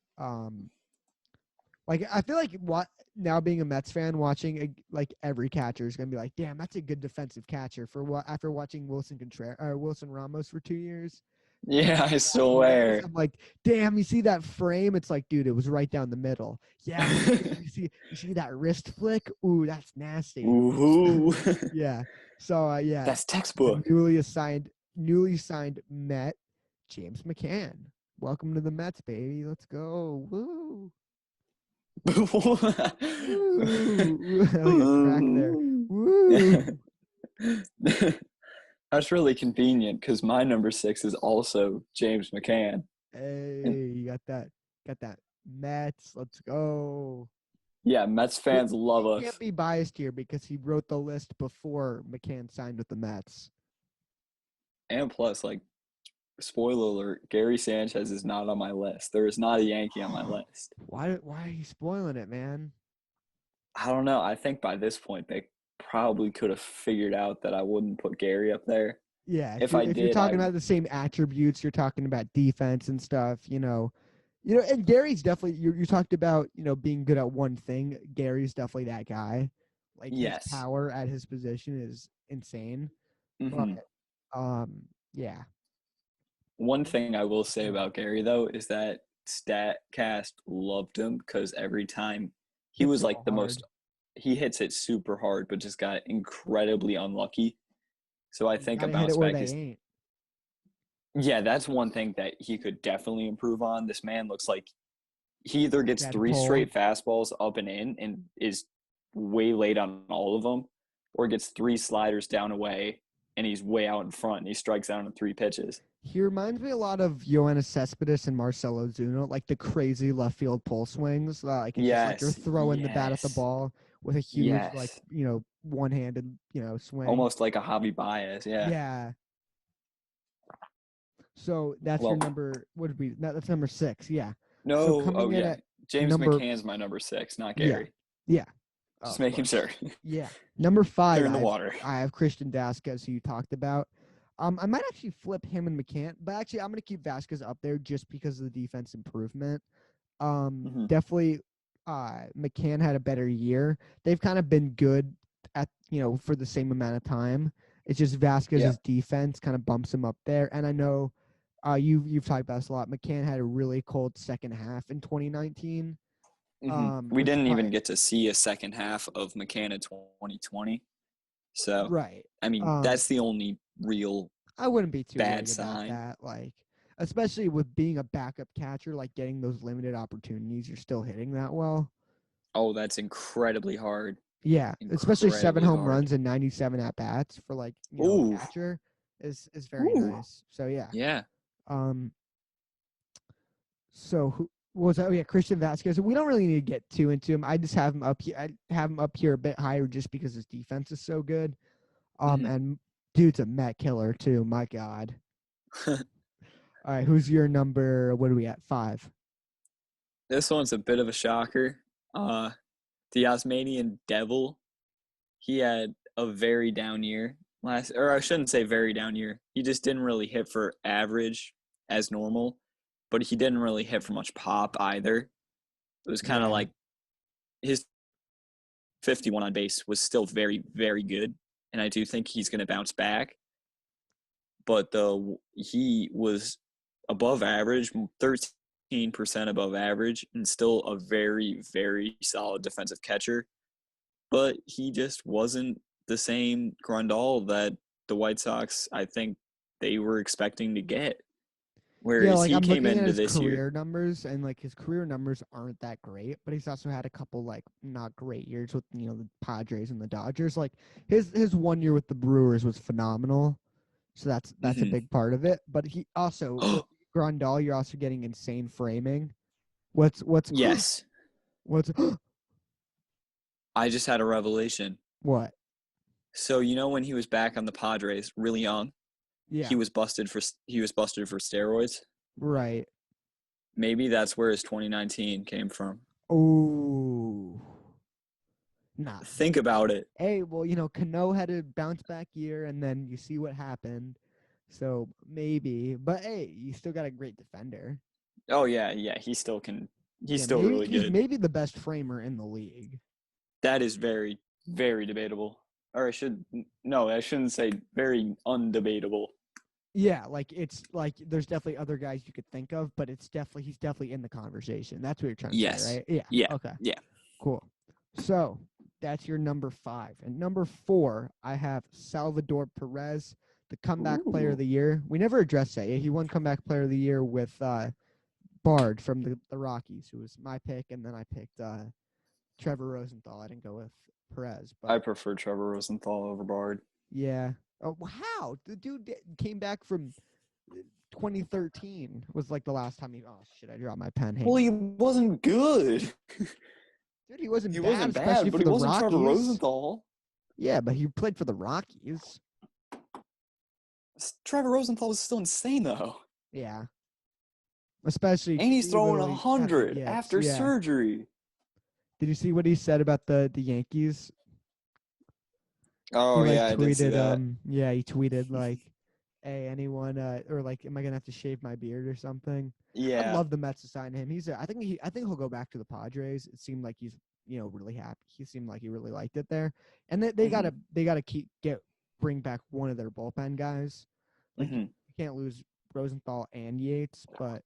like I feel like what now being a Mets fan, watching like every catcher is gonna be like, damn, that's a good defensive catcher for what after watching Wilson Contreras or Wilson Ramos for 2 years. Yeah, I Hilarious. swear. I'm like, damn, you see that frame? It's like, dude, it was right down the middle. Yeah, but you see that wrist flick? Ooh, that's nasty. Ooh. Yeah. So yeah, That's the textbook. newly signed Met, James McCann. Welcome to the Mets, baby. Let's go. Woo. Woo. Look at crack there. Ooh. Woo. That's really convenient because my number 6 is also James McCann. And Hey, you got that Mets. Let's go. yeah, Mets You, fans love you can't us. be biased here because he wrote the list before McCann signed with the Mets. And plus, like, spoiler alert, Gary Sanchez is not on my list. There is not a Yankee on my list. Why are you spoiling it, man? I don't know. I think by this point they probably could have figured out that I wouldn't put Gary up there. Yeah, if If you're I if you're did, talking about the same attributes, you're talking about defense and stuff, and Gary's definitely you talked about, being good at one thing. Gary's definitely that guy. Like his yes. power at his position is insane. But Hmm. yeah. One thing I will say about Gary though is that Statcast loved him because every time he Hit the was like ball the hard. most, he hits it super hard, but just got incredibly unlucky. So I You think a gotta hit bounce it where back they is, ain't. yeah, that's one thing that he could definitely improve on. This man looks like he either gets three Deadpool. straight fastballs up and in and is way late on all of them, or gets three sliders down away and he's way out in front and he strikes out in three pitches. He reminds me a lot of Yoenis Cespedes and Marcelo Zuna, like the crazy left field pull swings. Like it's just like you're Yes, throwing the bat at the yes, ball with a huge, like, yes. one-handed, swing. Almost like a Javi Baez. Yeah. Yeah. So that's your Well, number. What did we? That's number 6. Yeah. So no. coming Oh in yeah. at James number, McCann's my number 6, not yeah, Gary. yeah, Just of making course, sure. yeah. Number 5, Clear in I the have water. I have Christian Vasquez, who you talked about. I might actually flip him and McCann, but actually I'm gonna keep Vasquez up there just because of the defense improvement. Hmm. Definitely, McCann had a better year. They've kind of been good at for the same amount of time. It's just Yeah. Vasquez's defense kind of bumps him up there. And I know, you've talked about this a lot. McCann had a really cold second half in 2019. We Which didn't probably even get to see a second half of McCann in 2020. So, right. I mean, Um, that's the only real I wouldn't be too bad worried about sign. that. Like, especially with being a backup catcher, like getting those limited opportunities, you're still hitting that well. Oh, that's incredibly hard. Yeah, especially 7 Incredibly home hard. runs and 97 at bats for, like, a Ooh. catcher is very Ooh. nice. So yeah. Yeah. Um so who was that? Oh yeah, Christian Vasquez. We don't really need to get too into him. I just have him up here. I have him up here a bit higher just because his defense is so good. Hmm. And dude's a Met killer too. My God. All right, who's your number? What are we at? 5. This one's a bit of a shocker. The Osmanian Devil, he had a very down year last, or I shouldn't say very down year. He just didn't really hit for average as normal, but he didn't really hit for much pop either. It was kind of Yeah. like his 51 on base was still very, very good, and I do think he's going to bounce back. But he was above average, 13% above average, and still a very, very solid defensive catcher. But he just wasn't the same Grandal that the White Sox, I think, they were expecting to get. Yeah, Whereas like he I'm came looking at into his this year, career numbers, and like his career numbers aren't that great, but he's also had a couple like not great years with the Padres and the Dodgers. Like his one year with the Brewers was phenomenal, so that's a mm-hmm. big part of it. But he also with Grandal, you're also getting insane framing. What's yes, what's I just had a revelation. what? So when he was back on the Padres, really young, Yeah, he was busted for steroids. right. Maybe that's where his 2019 came from. Oh, nah. Think about it. Hey, well, Cano had a bounce back year, and then you see what happened. So maybe, but hey, you still got a great defender. Oh yeah, yeah, he still can. He's Yeah, still maybe really he's good. maybe the best framer in the league. That is very, very debatable. Or I shouldn't say very undebatable. Yeah, like it's like there's definitely other guys you could think of, but he's definitely in the conversation. That's what you're trying to say, Yes. right? Yeah. Yeah. Okay. Yeah. Cool. So that's your number 5. And number 4, I have Salvador Perez, the comeback player of Ooh. the year. We never addressed that. Yeah, he won comeback player of the year with Bard from the Rockies, who was my pick, and then I picked Trevor Rosenthal. I didn't go with Perez, I but prefer Trevor Rosenthal over Bard. yeah. Oh, how the dude came back from 2013 was like the last time he. Oh shit! I dropped my pen. Hang Well, on, he wasn't good. dude. He wasn't He bad, wasn't especially bad, but for he the wasn't Trevor Rockies. Rosenthal. Yeah, but he played for the Rockies. Trevor Rosenthal was still insane though. Yeah, especially And he's he throwing literally had the 100 yips. after Yeah. surgery. Did you see what he said about the Yankees? He Oh like yeah, I did see tweeted that. yeah, he tweeted like, hey, anyone or like, am I gonna have to shave my beard or something? I'd Yeah. love the Mets to sign him. I think he'll go back to the Padres. It seemed like he's really happy. He seemed like he really liked it there. And Hmm. they gotta bring back one of their bullpen guys. Like you Hmm. can't lose Rosenthal and Yates, but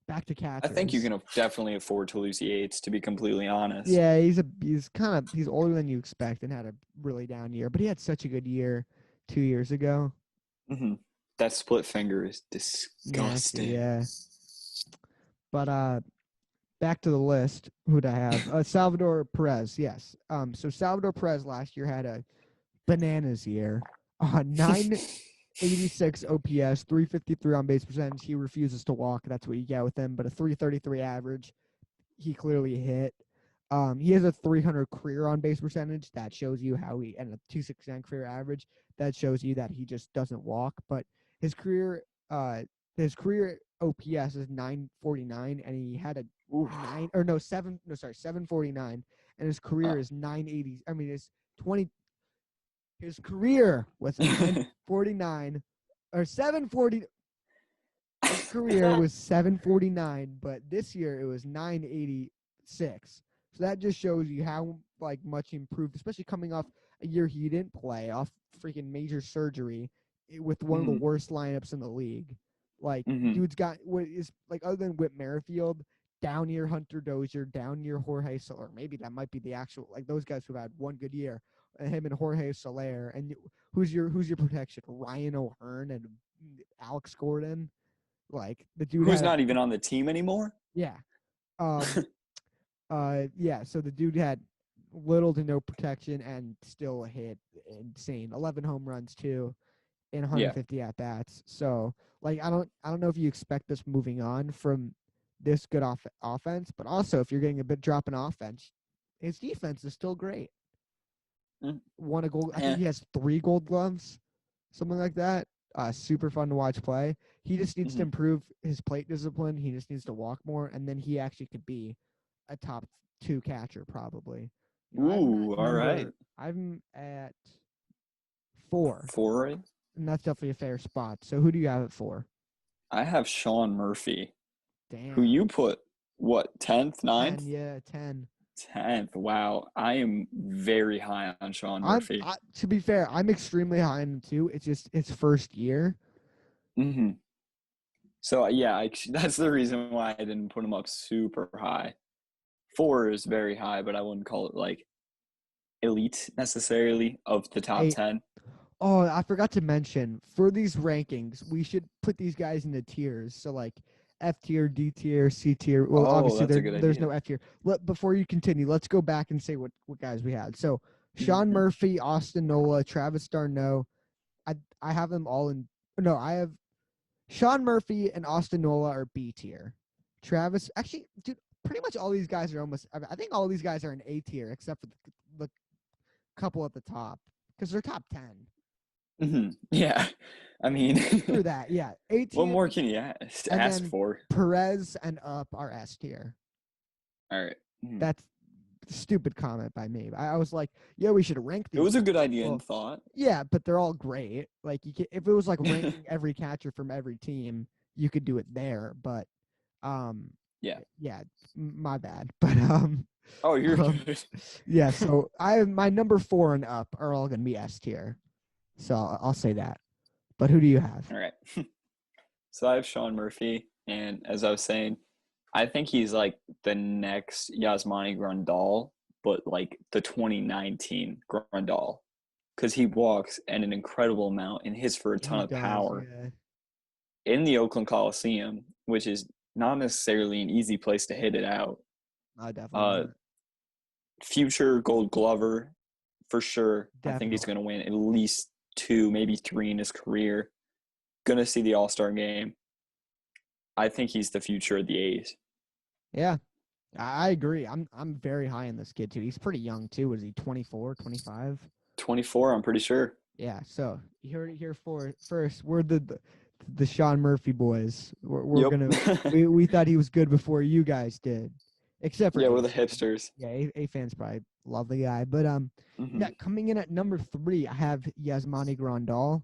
back to I think you catchers. can definitely afford to lose Yates, to be completely honest. Yeah, he's older than you expect and had a really down year, but he had such a good year 2 years ago. Hmm. That split finger is Nasty, disgusting. yeah. But back to the list. Who'd I have? Salvador Perez. Yes. So Salvador Perez last year had a bananas year. 986 OPS, 353 on base percentage. He refuses to walk. That's what you get with him. But a 333 average. He clearly hit. He has a 300 career on base percentage. That shows you how he and a 269 career average. That shows you that he just doesn't walk. But his career, uh, his career OPS is 949, and he had a Oof. 749, and his Uh, career is 980. I mean, his 20. His career was 949 or 740. His career was 749, but this year it was 986. So that just shows you how like much he improved, especially coming off a year he didn't play, off freaking major surgery with one of the hmm. worst lineups in the league. Like Hmm. dude's got what is like other than Whit Merrifield, down year Hunter Dozier, down year Jorge Soler. Maybe that might be the actual like those guys who've had one good year. Him and Jorge Soler, and who's your protection? Ryan O'Hearn and Alex Gordon. Like the dude Who's had a not even on the team anymore? yeah. Um yeah, so the dude had little to no protection and still hit insane. 11 home runs too in Yeah. 150 at bats. So, like I don't know if you expect this moving on from this good offense, but also if you're getting a bit drop in offense, his defense is still great. Mm. Won a gold. I think Eh. he has 3 gold gloves, something like that. Super fun to watch play. He just needs to Hmm. improve his plate discipline. He just needs to walk more, and then he actually could be a top 2 catcher probably. Ooh, all right. I'm at 4, 4, right? and that's definitely a fair spot. So who do you have it for? I have Sean Murphy, who Damn, you put, what, 10th, 10. 9th? Yeah, 10. 10th. Wow. I am very high on Sean Murphy. To be fair, I'm extremely high in him too. It's just his first year. Hmm. So, yeah, that's the reason why I didn't put him up super high. 4 is very high, but I wouldn't call it like elite necessarily of the top Hey, 10. oh, I forgot to mention for these rankings, we should put these guys into tiers. So like F tier, D tier, C tier. Well, Oh, obviously that's a good there's no idea. F tier. Before you continue, let's go back and say what guys we had. So Sean Hmm. Murphy, Austin Nola, Travis Darno. I have them all in. No, I have Sean Murphy and Austin Nola are B tier. Travis, actually, dude, pretty much all these guys are almost. I think all these guys are in A tier except for the couple at the top because they're top 10. Hmm. Yeah. I mean, Screw that. Yeah, A what tier, more can you ask, and ask then for? Perez and up are S tier. All right. Mhm. That's a stupid comment by me. I was like, yeah, we should rank It these was a guys. good idea in Well, thought. yeah, but they're all great. Like if it was like ranking every catcher from every team, you could do it there. But um, Yeah. yeah, my bad. But Oh, you're um, good. yeah. So I my number 4 and up are all gonna be S tier. So I'll say that. But who do you have? All right. So I have Sean Murphy, and as I was saying, I think he's like the next Yasmani Grandal, but like the 2019 Grandal, because he walks at an incredible amount and hits for a ton He of does, power yeah. in the Oakland Coliseum, which is not necessarily an easy place to hit it out. Definitely Uh, not. Future Gold Glover, for sure. I think he's Definitely. going to win at least 2, maybe 3 in his career. Going to see the All Star game. I think he's the future of the A's. Yeah. I agree. I'm very high in this kid too. He's pretty young too. Was he 24, 25? 24, I'm pretty sure. Yeah. So you heard it here first. We're the Sean Murphy boys. We're Yep. gonna we thought he was good before you guys did, except for Yeah, we're A the fans. hipsters. Yeah, A fans probably love the guy, but Mm-hmm. yeah, coming in at number 3, I have Yasmani Grandal,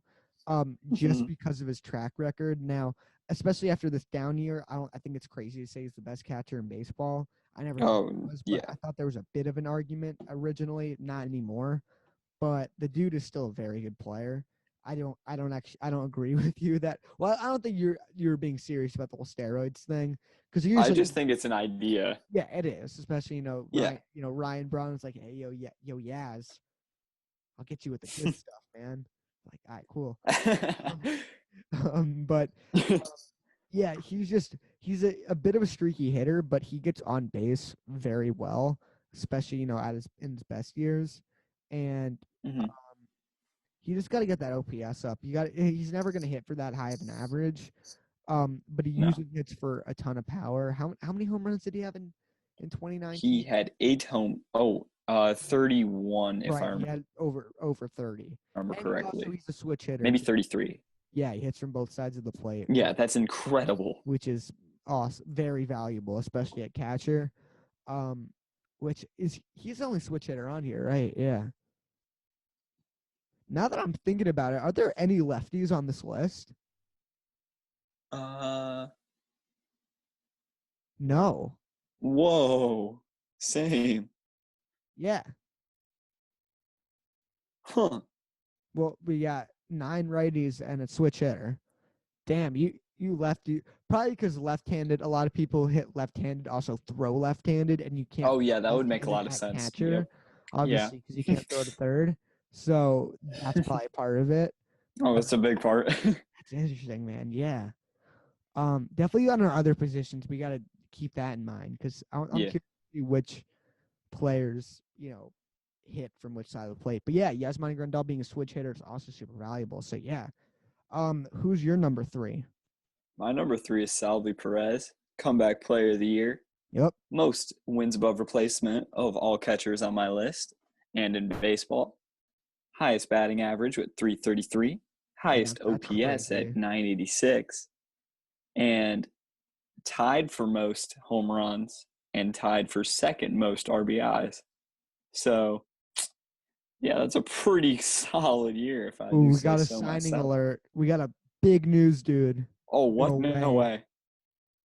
just Mm-hmm. because of his track record. Now, especially after this down year, I think it's crazy to say he's the best catcher in baseball. I never thought he Oh, was, but yeah. I thought there was a bit of an argument originally, not anymore. But the dude is still a very good player. I don't agree with you that. Well, I don't think you're being serious about the whole steroids thing, because I usually, just think it's an idea. yeah, it is. Especially Yeah. Ryan Brown's like, hey yo Yaz, I'll get you with the good stuff, man. Like, all right, cool. But yeah, he's a bit of a streaky hitter, but he gets on base very well, especially at in his best years, and Mm-hmm. he just got to get that OPS up. He's never going to hit for that high of an average, but he No. usually hits for a ton of power. How many home runs did he have in He 2019? had 31 if I Right, he had over 30, remember and correctly. he's a switch hitter Maybe too. 33. Yeah, he hits from both sides of the plate, Yeah, that's incredible. which is awesome, very valuable, especially at catcher. Um, which is he's the only switch hitter on here, right? Yeah. Now that I'm thinking about it, are there any lefties on this list? Uh, No. Whoa. Same. Yeah. Huh. Well, we got 9 righties and a switch hitter. Damn, you lefty. Probably because left-handed. A lot of people hit left-handed, also throw left-handed, and you can't Oh, throw yeah, that would make a left-handed lot of at sense. catcher, Yep. Yeah. obviously, because you can't throw to third. So that's probably part of it. Oh, that's a big part. That's interesting, man. Yeah. Definitely on our other positions, we got to keep that in mind, because I'm Yeah. curious to see which players hit from which side of the plate. But yeah, Yasmani Grandal being a switch hitter is also super valuable. So yeah. Who's your number 3? My number 3 is Salvi Perez, comeback player of the year. Yep. Most wins above replacement of all catchers on my list and in baseball. Highest batting average with 333, Yeah, highest that's OPS crazy. at 986, and tied for most home runs and tied for second most RBIs. So, yeah, that's a pretty solid year if I Ooh, do we say got a so signing myself. alert. We got a big news, dude. Oh, No what? No way. way.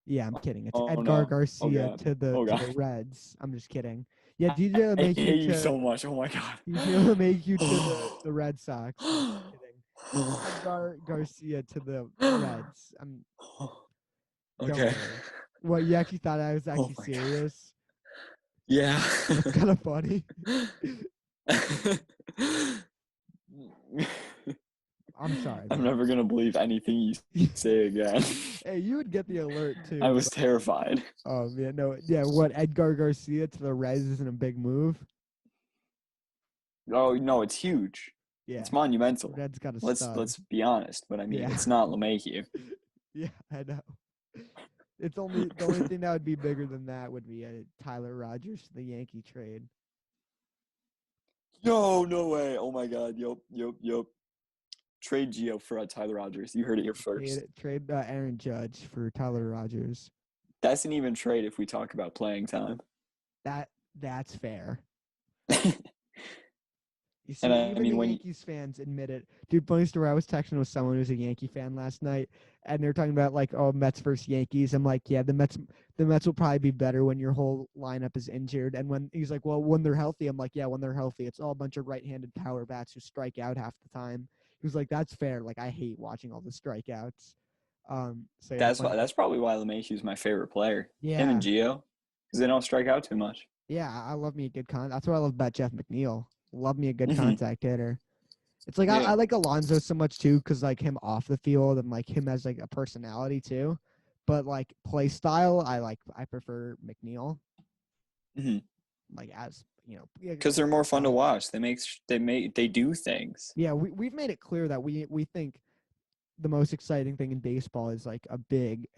Yeah, I'm kidding. It's Oh, Edgar no. Oh, Garcia God. to the Oh, to the God. Reds. I'm just kidding. Yeah, DJ will I make you hate you to so much. Oh, my God. DJ will make you to the Red Sox. I'm just kidding. Edgar Garcia to the Reds. Don't Okay. worry. What, you actually thought I was Oh, actually my God. serious? Yeah. That's kind of funny. I'm sorry, I'm man. never going to believe anything you say again. Hey, you would get the alert I too. was terrified. Oh man, no, yeah. What, Edgar Garcia to the Reds isn't a big move? Oh, no, it's huge. Yeah, It's monumental. Reds got a stud. Let's be honest, but I mean, Yeah, it's not LeMahieu. yeah, I know. It's only the only thing that would be bigger than that would be a Tyler Rogers to the Yankee trade. No way. Oh my God. Yup. Trade Gio for Tyler Rogers. You heard it here first. Trade Aaron Judge for Tyler Rogers. That's an even trade if we talk about playing time. That's fair. You see, And I even the mean, when you, Yankees fans admit it. Dude, funny story. I was texting with someone who's a Yankee fan last night, and they're talking about like, oh, Mets versus Yankees. I'm like, yeah, the Mets will probably be better when your whole lineup is injured. And when he's like, well, when they're healthy, I'm like, yeah, when they're healthy, it's all a bunch of right-handed power bats who strike out half the time. he was like, "That's fair. Like I hate watching all the strikeouts." So yeah, That's probably why LeMahieu's my favorite player. Him and yeah, Gio, because they don't strike out too much. yeah. I love me a good That's what I love about Jeff McNeil. Love me a good Hmm. contact hitter. It's like I Yeah. like Alonso so much too, because like him off the field and like him as like a personality too. But like play style, I prefer McNeil. Hmm. Like as you know, yeah, Because they're more fun to watch. They do things. yeah. We've made it clear that we think the most exciting thing in baseball is like a big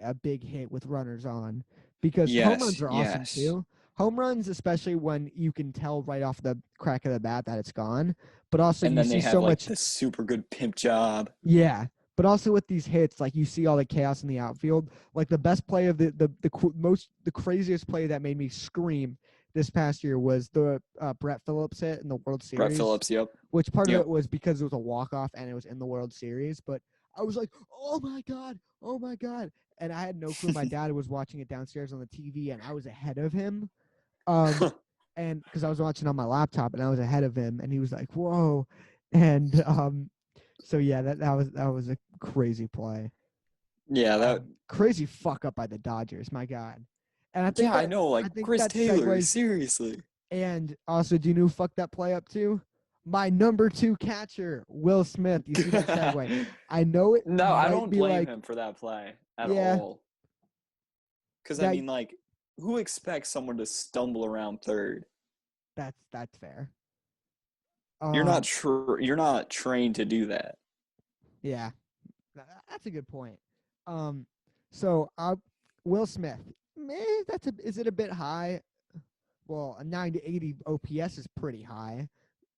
hit with runners on, because home runs Yes, are awesome yes. too. Home runs, especially when you can tell right off the crack of the bat that it's gone, but also And you then they see have so like much. the super good pimp job. Yeah, but also with these hits, like you see all the chaos in the outfield. Like the best play of the craziest play that made me scream this past year was the Brett Phillips hit in the World Brett Series, Phillips, yep. which part of Yep. it was because it was a walk off and it was in the World Series. But I was like, oh my god, and I had no clue. My dad was watching it downstairs on the TV, and I was ahead of him. Um, and because I was watching on my laptop, and I was ahead of him, and he was like, whoa, and so yeah, that was a crazy play. Yeah, that Crazy fuck up by the Dodgers, my God. And I think yeah, I that know, like I think Chris that Taylor, segues. seriously. And also, do you know who fucked that play up too? My number 2 catcher, Will Smith. You see that segue? I know it No, I might don't be blame like, him for that play at yeah, all. Because I that mean, like, who expects someone to stumble around third? that's fair. You're not Um, you're not trained to do that. yeah, that's a good point. Um, so Will Smith, is it a bit high? Well, a 980 OPS is pretty high.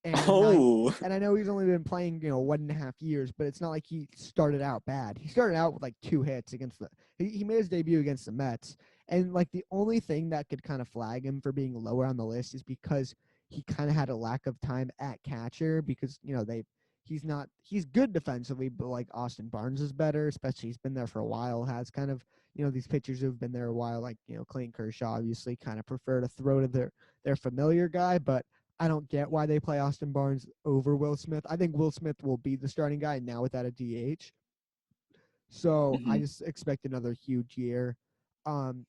and a nine. Oh, And I know he's only been playing, 1.5 years, but it's not like he started out bad. He started out with like 2 hits against he made his debut against the Mets. And like the only thing that could kind of flag him for being lower on the list is because he kind of had a lack of time at catcher, because, he's good defensively, but like Austin Barnes is better, especially he's been there for a while, has kind of, these pitchers who've been there a while, like, Clayton Kershaw obviously kind of prefer to throw to their familiar guy, but I don't get why they play Austin Barnes over Will Smith. I think Will Smith will be the starting guy now without a DH. So I hmm. just expect another huge year. Um,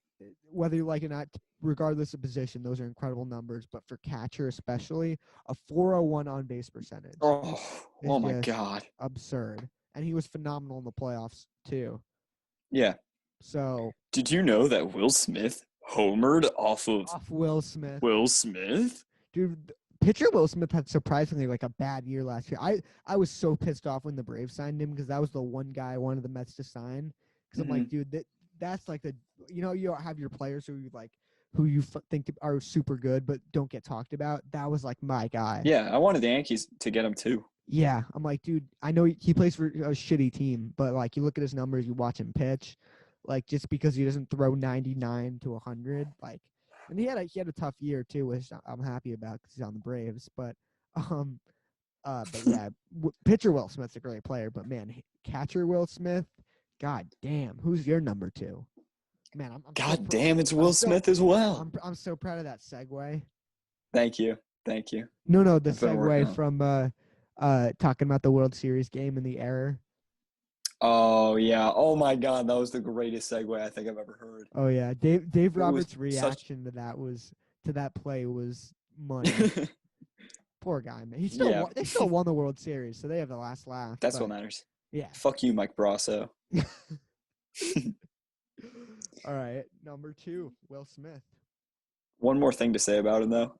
whether you like it or not, regardless of position, those are incredible numbers. But for catcher especially, a 401 on base percentage Oh, is oh my just God. absurd. And he was phenomenal in the playoffs too. Yeah. So Did you know that Will Smith homered off of off Will Smith. Will Smith? Dude, pitcher Will Smith had surprisingly like a bad year last year. I was so pissed off when the Braves signed him, because that was the one guy I wanted the Mets to sign. Because I'm Hmm. like, dude, that's like you have your players who you think are super good but don't get talked about. That was like my guy. Yeah, I wanted the Yankees to get him too. Yeah, I'm like, dude, I know he plays for a shitty team, but like you look at his numbers, you watch him pitch, like just because he doesn't throw 99 to 100, like, and he had a tough year too, which I'm happy about because he's on the Braves, um, but yeah, pitcher Will Smith's a great player, but man, catcher Will Smith, god damn, who's your number 2? Man, I'm so God damn, it's Will so Smith as well. I'm so proud of that segue. Thank you. Thank you. No, the I've been working segue on it. from talking about the World Series game and the error. Oh yeah. Oh my God, that was the greatest segue I think I've ever heard. Oh yeah, Dave It was Roberts' such reaction to that play was money. Poor guy, man. He still yeah. they still won the World Series, so they have the last laugh. That's what But matters. yeah. Fuck you, Mike Brasso. All right, number 2, Will Smith. One more thing to say about him though.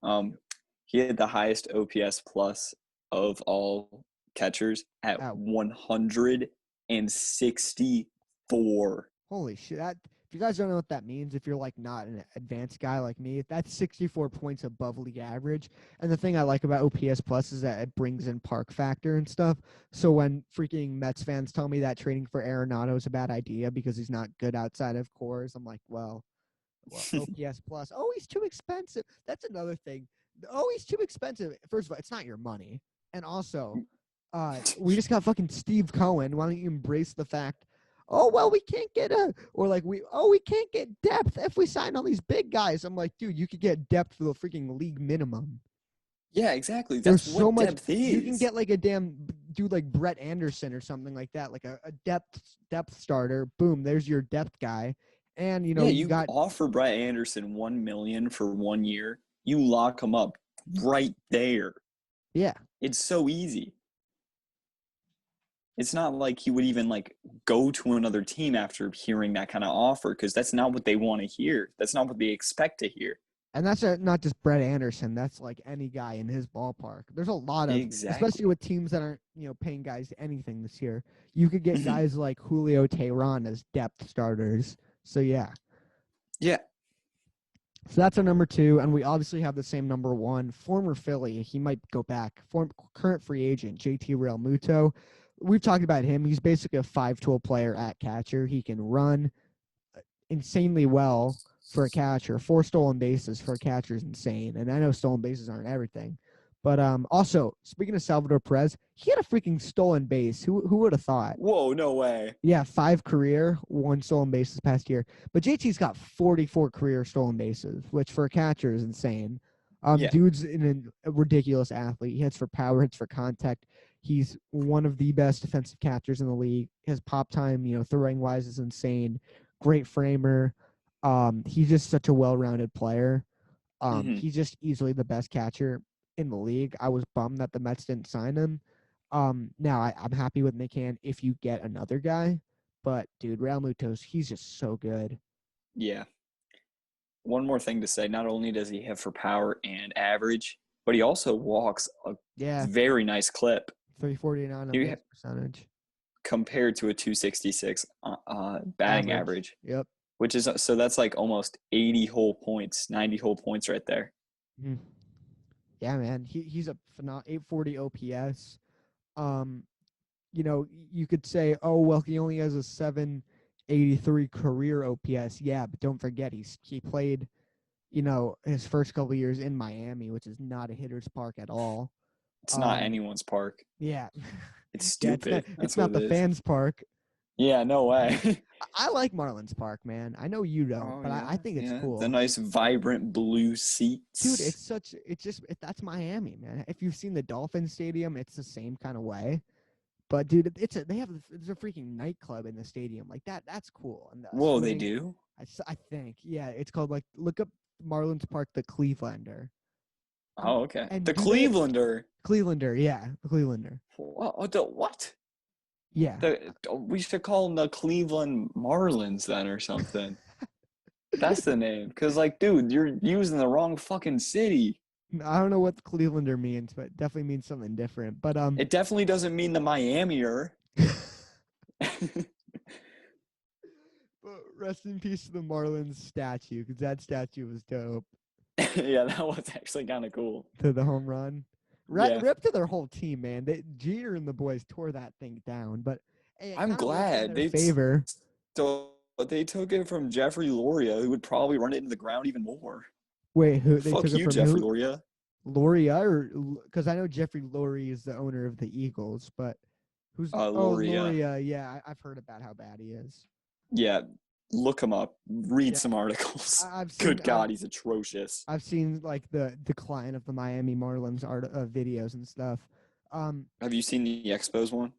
He had the highest OPS plus of all catchers at At 164. Holy shit! If you guys don't know what that means, if you're like not an advanced guy like me, that's 64 points above league average. And the thing I like about OPS Plus is that it brings in park factor and stuff. So when freaking Mets fans tell me that trading for Arenado is a bad idea because he's not good outside of cores, I'm like, well, OPS Plus. Oh, he's too expensive. That's another thing. Oh, he's too expensive. First of all, it's not your money, and also, we just got fucking Steve Cohen. Why don't you embrace the fact? Oh well, we can't get we can't get depth if we sign all these big guys. I'm like, dude, you could get depth for the freaking league minimum. Yeah, exactly. There's That's so what much. depth You can is. get like a damn dude like Brett Anderson or something like that, like a depth starter. Boom, there's your depth guy. And Yeah, you you got offer Brett Anderson 1 million for 1 year. You lock him up right there. yeah. It's so easy. It's not like he would even like go to another team after hearing that kind of offer because that's not what they want to hear. That's not what they expect to hear. And that's not just Brett Anderson. That's like any guy in his ballpark. There's a lot of, especially Exactly. with teams that aren't, paying guys anything this year. You could get Mhm. guys like Julio Tehran as depth starters. So yeah. Yeah. So that's our number 2, and we obviously have the same number 1. Former Philly, he might go back. Current free agent JT Realmuto. We've talked about him. He's basically a 5-tool player at catcher. He can run insanely well for a catcher. 4 stolen bases for a catcher is insane. And I know stolen bases aren't everything. But also, speaking of Salvador Perez, he had a freaking stolen base. Who would have thought? Whoa, no way. Yeah, 5 career, 1 stolen base this past year. But JT's got 44 career stolen bases, which for a catcher is insane. Yeah. Dude's a ridiculous athlete. He hits for power, hits for contact. He's one of the best defensive catchers in the league. His pop time, throwing wise is insane. Great framer. He's just such a well-rounded player. Hmm. He's just easily the best catcher in the league. I was bummed that the Mets didn't sign him. Now I'm happy with McCann if you get another guy, but dude, Realmuto's he's just so good. Yeah. One more thing to say. Not only does he hit for power and average, but he also walks a Yeah, very nice clip. 349 on He base percentage. compared to a 266 batting Average. average, Yep. which is so that's like almost 80 whole points, 90 whole points right there. Mhm. Yeah, man. He's a phenomenal 840 OPS. Um, you could say, oh well, he only has a 783 career OPS. Yeah, but don't forget he played his first couple of years in Miami, which is not a hitter's park at all. It's not Um, anyone's park. yeah, It's yeah, it's not stupid. it's That's what not it the is. fans' park. Yeah, no way. I like Marlins Park, man. I know you don't, Oh but I yeah, think it's yeah. The cool, nice vibrant blue dude. seats. That's Miami, man. If you've seen the Dolphin Stadium, it's the same kind of way. But dude, there's a freaking nightclub in the stadium like that. That's cool, and the Whoa, they swimming. do? I think, yeah, it's called like look up Marlins Park, the Clevelander. Um, Oh, okay. and The do they Clevelander. Clevelander? Yeah, the Clevelander. What? Yeah, We should call them the Cleveland Marlins then or something. That's the name. Because, like, dude, you're using the wrong fucking city. I don't know what the Clevelander means, but it definitely means something different. But It definitely doesn't mean the Miamier. but rest in peace to the Marlins statue, because that statue was dope. Yeah, that was actually kind of cool. To the home run. Yeah, Rip to their whole team, man. Jeter and the boys tore that thing down, but hey, it I'm kind of worked in glad their favor. they took it from Jeffrey Loria, who would probably run it into the ground even more. Wait, who they Fuck took it you, from? Jeffrey Who? Loria. Loria, or because I know Jeffrey Lurie is the owner of the Eagles, but who's? Oh, Loria. Loria. Yeah, I've heard about how bad he is. Yeah, look him up. Read Yeah, some articles. I've seen Good God, he's atrocious. I've seen like the decline of the Miami Marlins videos and stuff. Have you seen the Expos one?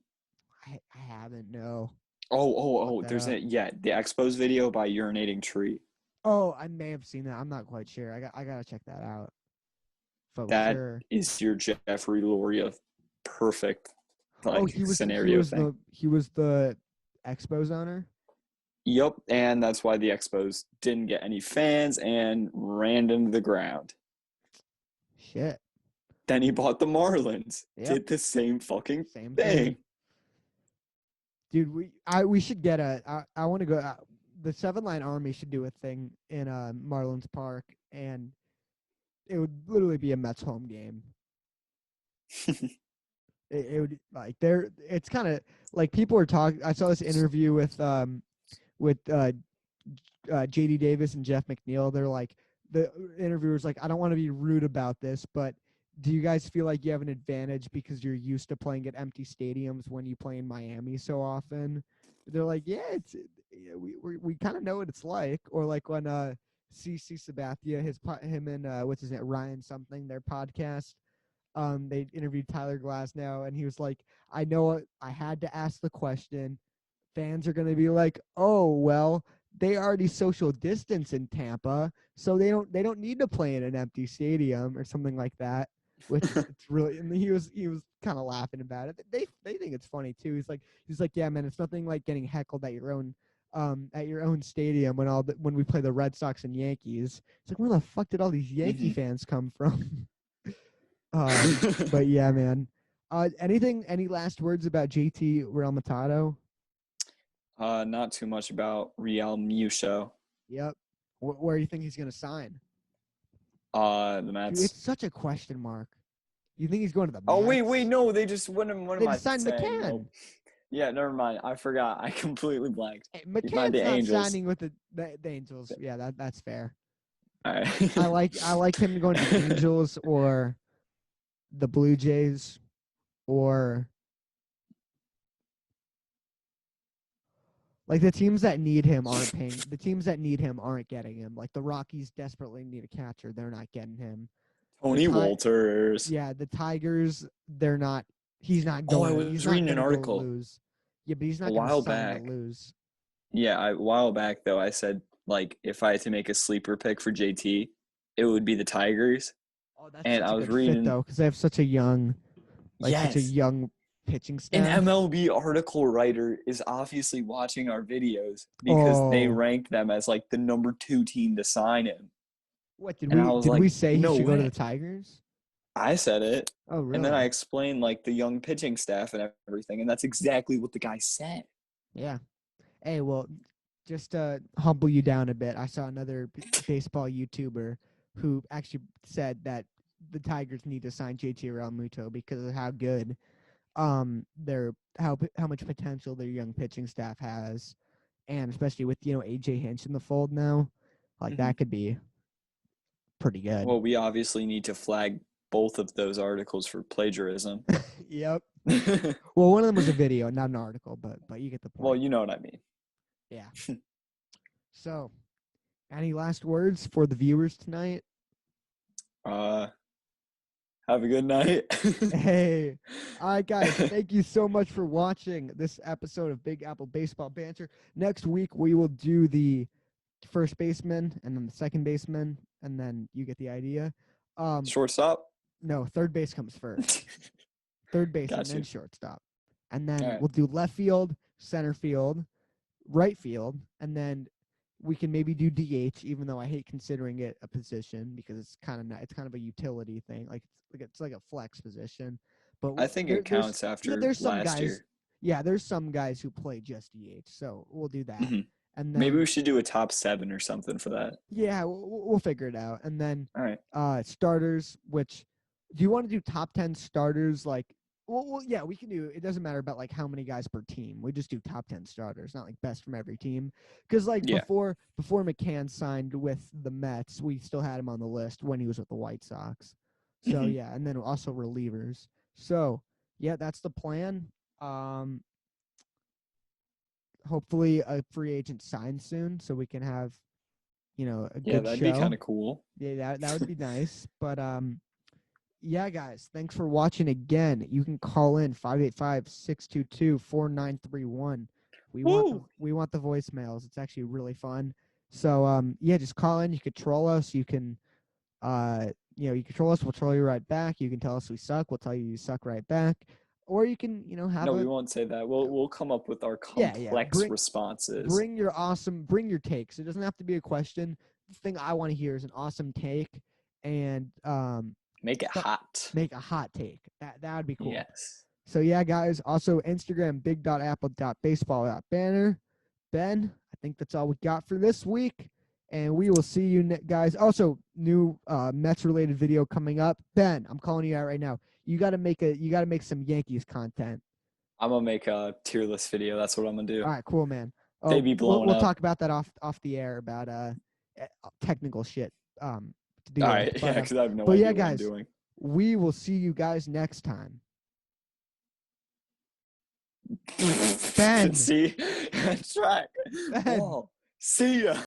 I haven't. No. Look Oh. that There's up. the Expos video by Urinating Tree. Oh, I may have seen that. I'm not quite sure. I gotta check that out. For That sure. is your Jeffrey Loria perfect Oh, like scenario thing. he was the Expos owner. Yep, and that's why the Expos didn't get any fans and ran into the ground. Shit. Then he bought the Marlins. Yep. Did the same fucking Same thing. thing. Dude, we should get I want to go the 7-line army should do a thing in Marlins Park, and it would literally be a Mets home game. It would like there it's kind of like people are talking. I saw this interview with JD Davis and Jeff McNeil. They're like, the interviewer's like, I don't want to be rude about this, but do you guys feel like you have an advantage because you're used to playing at empty stadiums when you play in Miami so often? They're like, yeah, we kind of know what it's like. Or like when CC Sabathia, him and what's his name, Ryan something, their podcast. They interviewed Tyler Glasnow, and he was like, I know I had to ask the question. Fans are going to be like, oh, well, they already social distance in Tampa, so they don't need to play in an empty stadium or something like that. Which is it's really, and he was kind of laughing about it. They think it's funny too. He's like, yeah, man, it's nothing like getting heckled at your own stadium when we play the Red Sox and Yankees. It's like, where the fuck did all these Yankee fans come from? But yeah, man. Any last words about JT Realmatato? Not too much about Real Muto. Yep. Where do you think he's gonna sign? The Dude, Mets. it's such a question mark. You think he's going to the Oh Mets? wait, no, they just what am They I just signed saying? McCann. Nope. Yeah, never mind. I forgot. I completely blanked. Hey, He might be McCann's not Angels. signing with the Angels. Yeah, that's fair. All I right. like him going to the Angels or the Blue Jays or like the teams that need him aren't paying. The teams that need him aren't getting him. Like the Rockies desperately need a catcher. They're not getting him. Tony Walters. Yeah, the Tigers, they're not. He's not Oh, I going. He's was not reading an gonna go article lose. Yeah, but he's a not gonna while sign to back. lose. Yeah, a while back though, I said like if I had to make a sleeper pick for JT, it would be the Tigers. Oh, that's And such I a was good fit reading, though, because they have such a young, yes, pitching an staff. MLB article writer is obviously watching our videos because they Oh, ranked them as like the number 2 team to sign him. what did And I we was did we like, say he no should go to the way. Tigers? I said it. Oh, And then I really? explained like the young pitching staff and everything. And that's exactly what the guy said. Yeah. Hey, well, just to humble you down a bit, I saw another baseball YouTuber who actually said that the Tigers need to sign JT Realmuto because of how good their how much potential their young pitching staff has, and especially with AJ Hinch in the fold now, like Mm-hmm. that could be pretty good. Well, we obviously need to flag both of those articles for plagiarism. Yep. Well, one of them was a video, not an article, but you get the Well, point. you know what I mean. Yeah. So, any last words for the viewers tonight? Uh, have a good night. Hey, all right, guys. Thank you so much for watching this episode of Big Apple Baseball Banter. Next week we will do the first baseman and then the second baseman, and then you get the idea. Shortstop. No, third base comes first. Third base and Got then you. shortstop, and All then right. we'll do left field, center field, right field, and then we can maybe do DH, even though I hate considering it a position because it's kind of a utility thing. It's like a flex position. But I think it counts after there's some last guys. year. Yeah, there's some guys who play just DH, so we'll do that. Mm-hmm. And Maybe we then should do a top 7 or something for that. yeah, we'll figure it out. And then All right. starters, which do you want to do top 10 starters like yeah, we can do. It doesn't matter about like how many guys per team. We just do top 10 starters, not like best from every team. Because like Yeah. before McCann signed with the Mets, we still had him on the list when he was with the White Sox. So Mm-hmm. yeah, and then also relievers. So yeah, that's the plan. Hopefully a free agent signs soon, so we can have a Yeah, good that'd be kind show. of cool. Yeah, that would be nice. But yeah, guys, thanks for watching again. You can call in 585-622-4931. Woo! We want the voicemails. It's actually really fun. So yeah, just call in. You could troll us. You can you can troll us, we'll troll you right back. You can tell us we suck, we'll tell you suck right back. Or you can, have No, a we won't say that. We'll come up with our yeah. complex responses. Bring your takes. It doesn't have to be a question. The thing I want to hear is an awesome take and Make it hot. make a hot take. That would be cool. Yes. So yeah, guys. Also Instagram big.apple.baseball.banner. Ben, I think that's all we got for this week, and we will see you guys. Also, new Mets related video coming up. Ben, I'm calling you out right now. You got to make some Yankees content. I'm gonna make a tier list video. That's what I'm gonna do. All right, cool, man. They be blown we'll up. talk about that off the air about technical shit to do. All with. right, But, yeah, because I have no but idea yeah, what I'm guys, doing. we will see you guys next time. Ben. See, that's right. Ben. Whoa. See ya.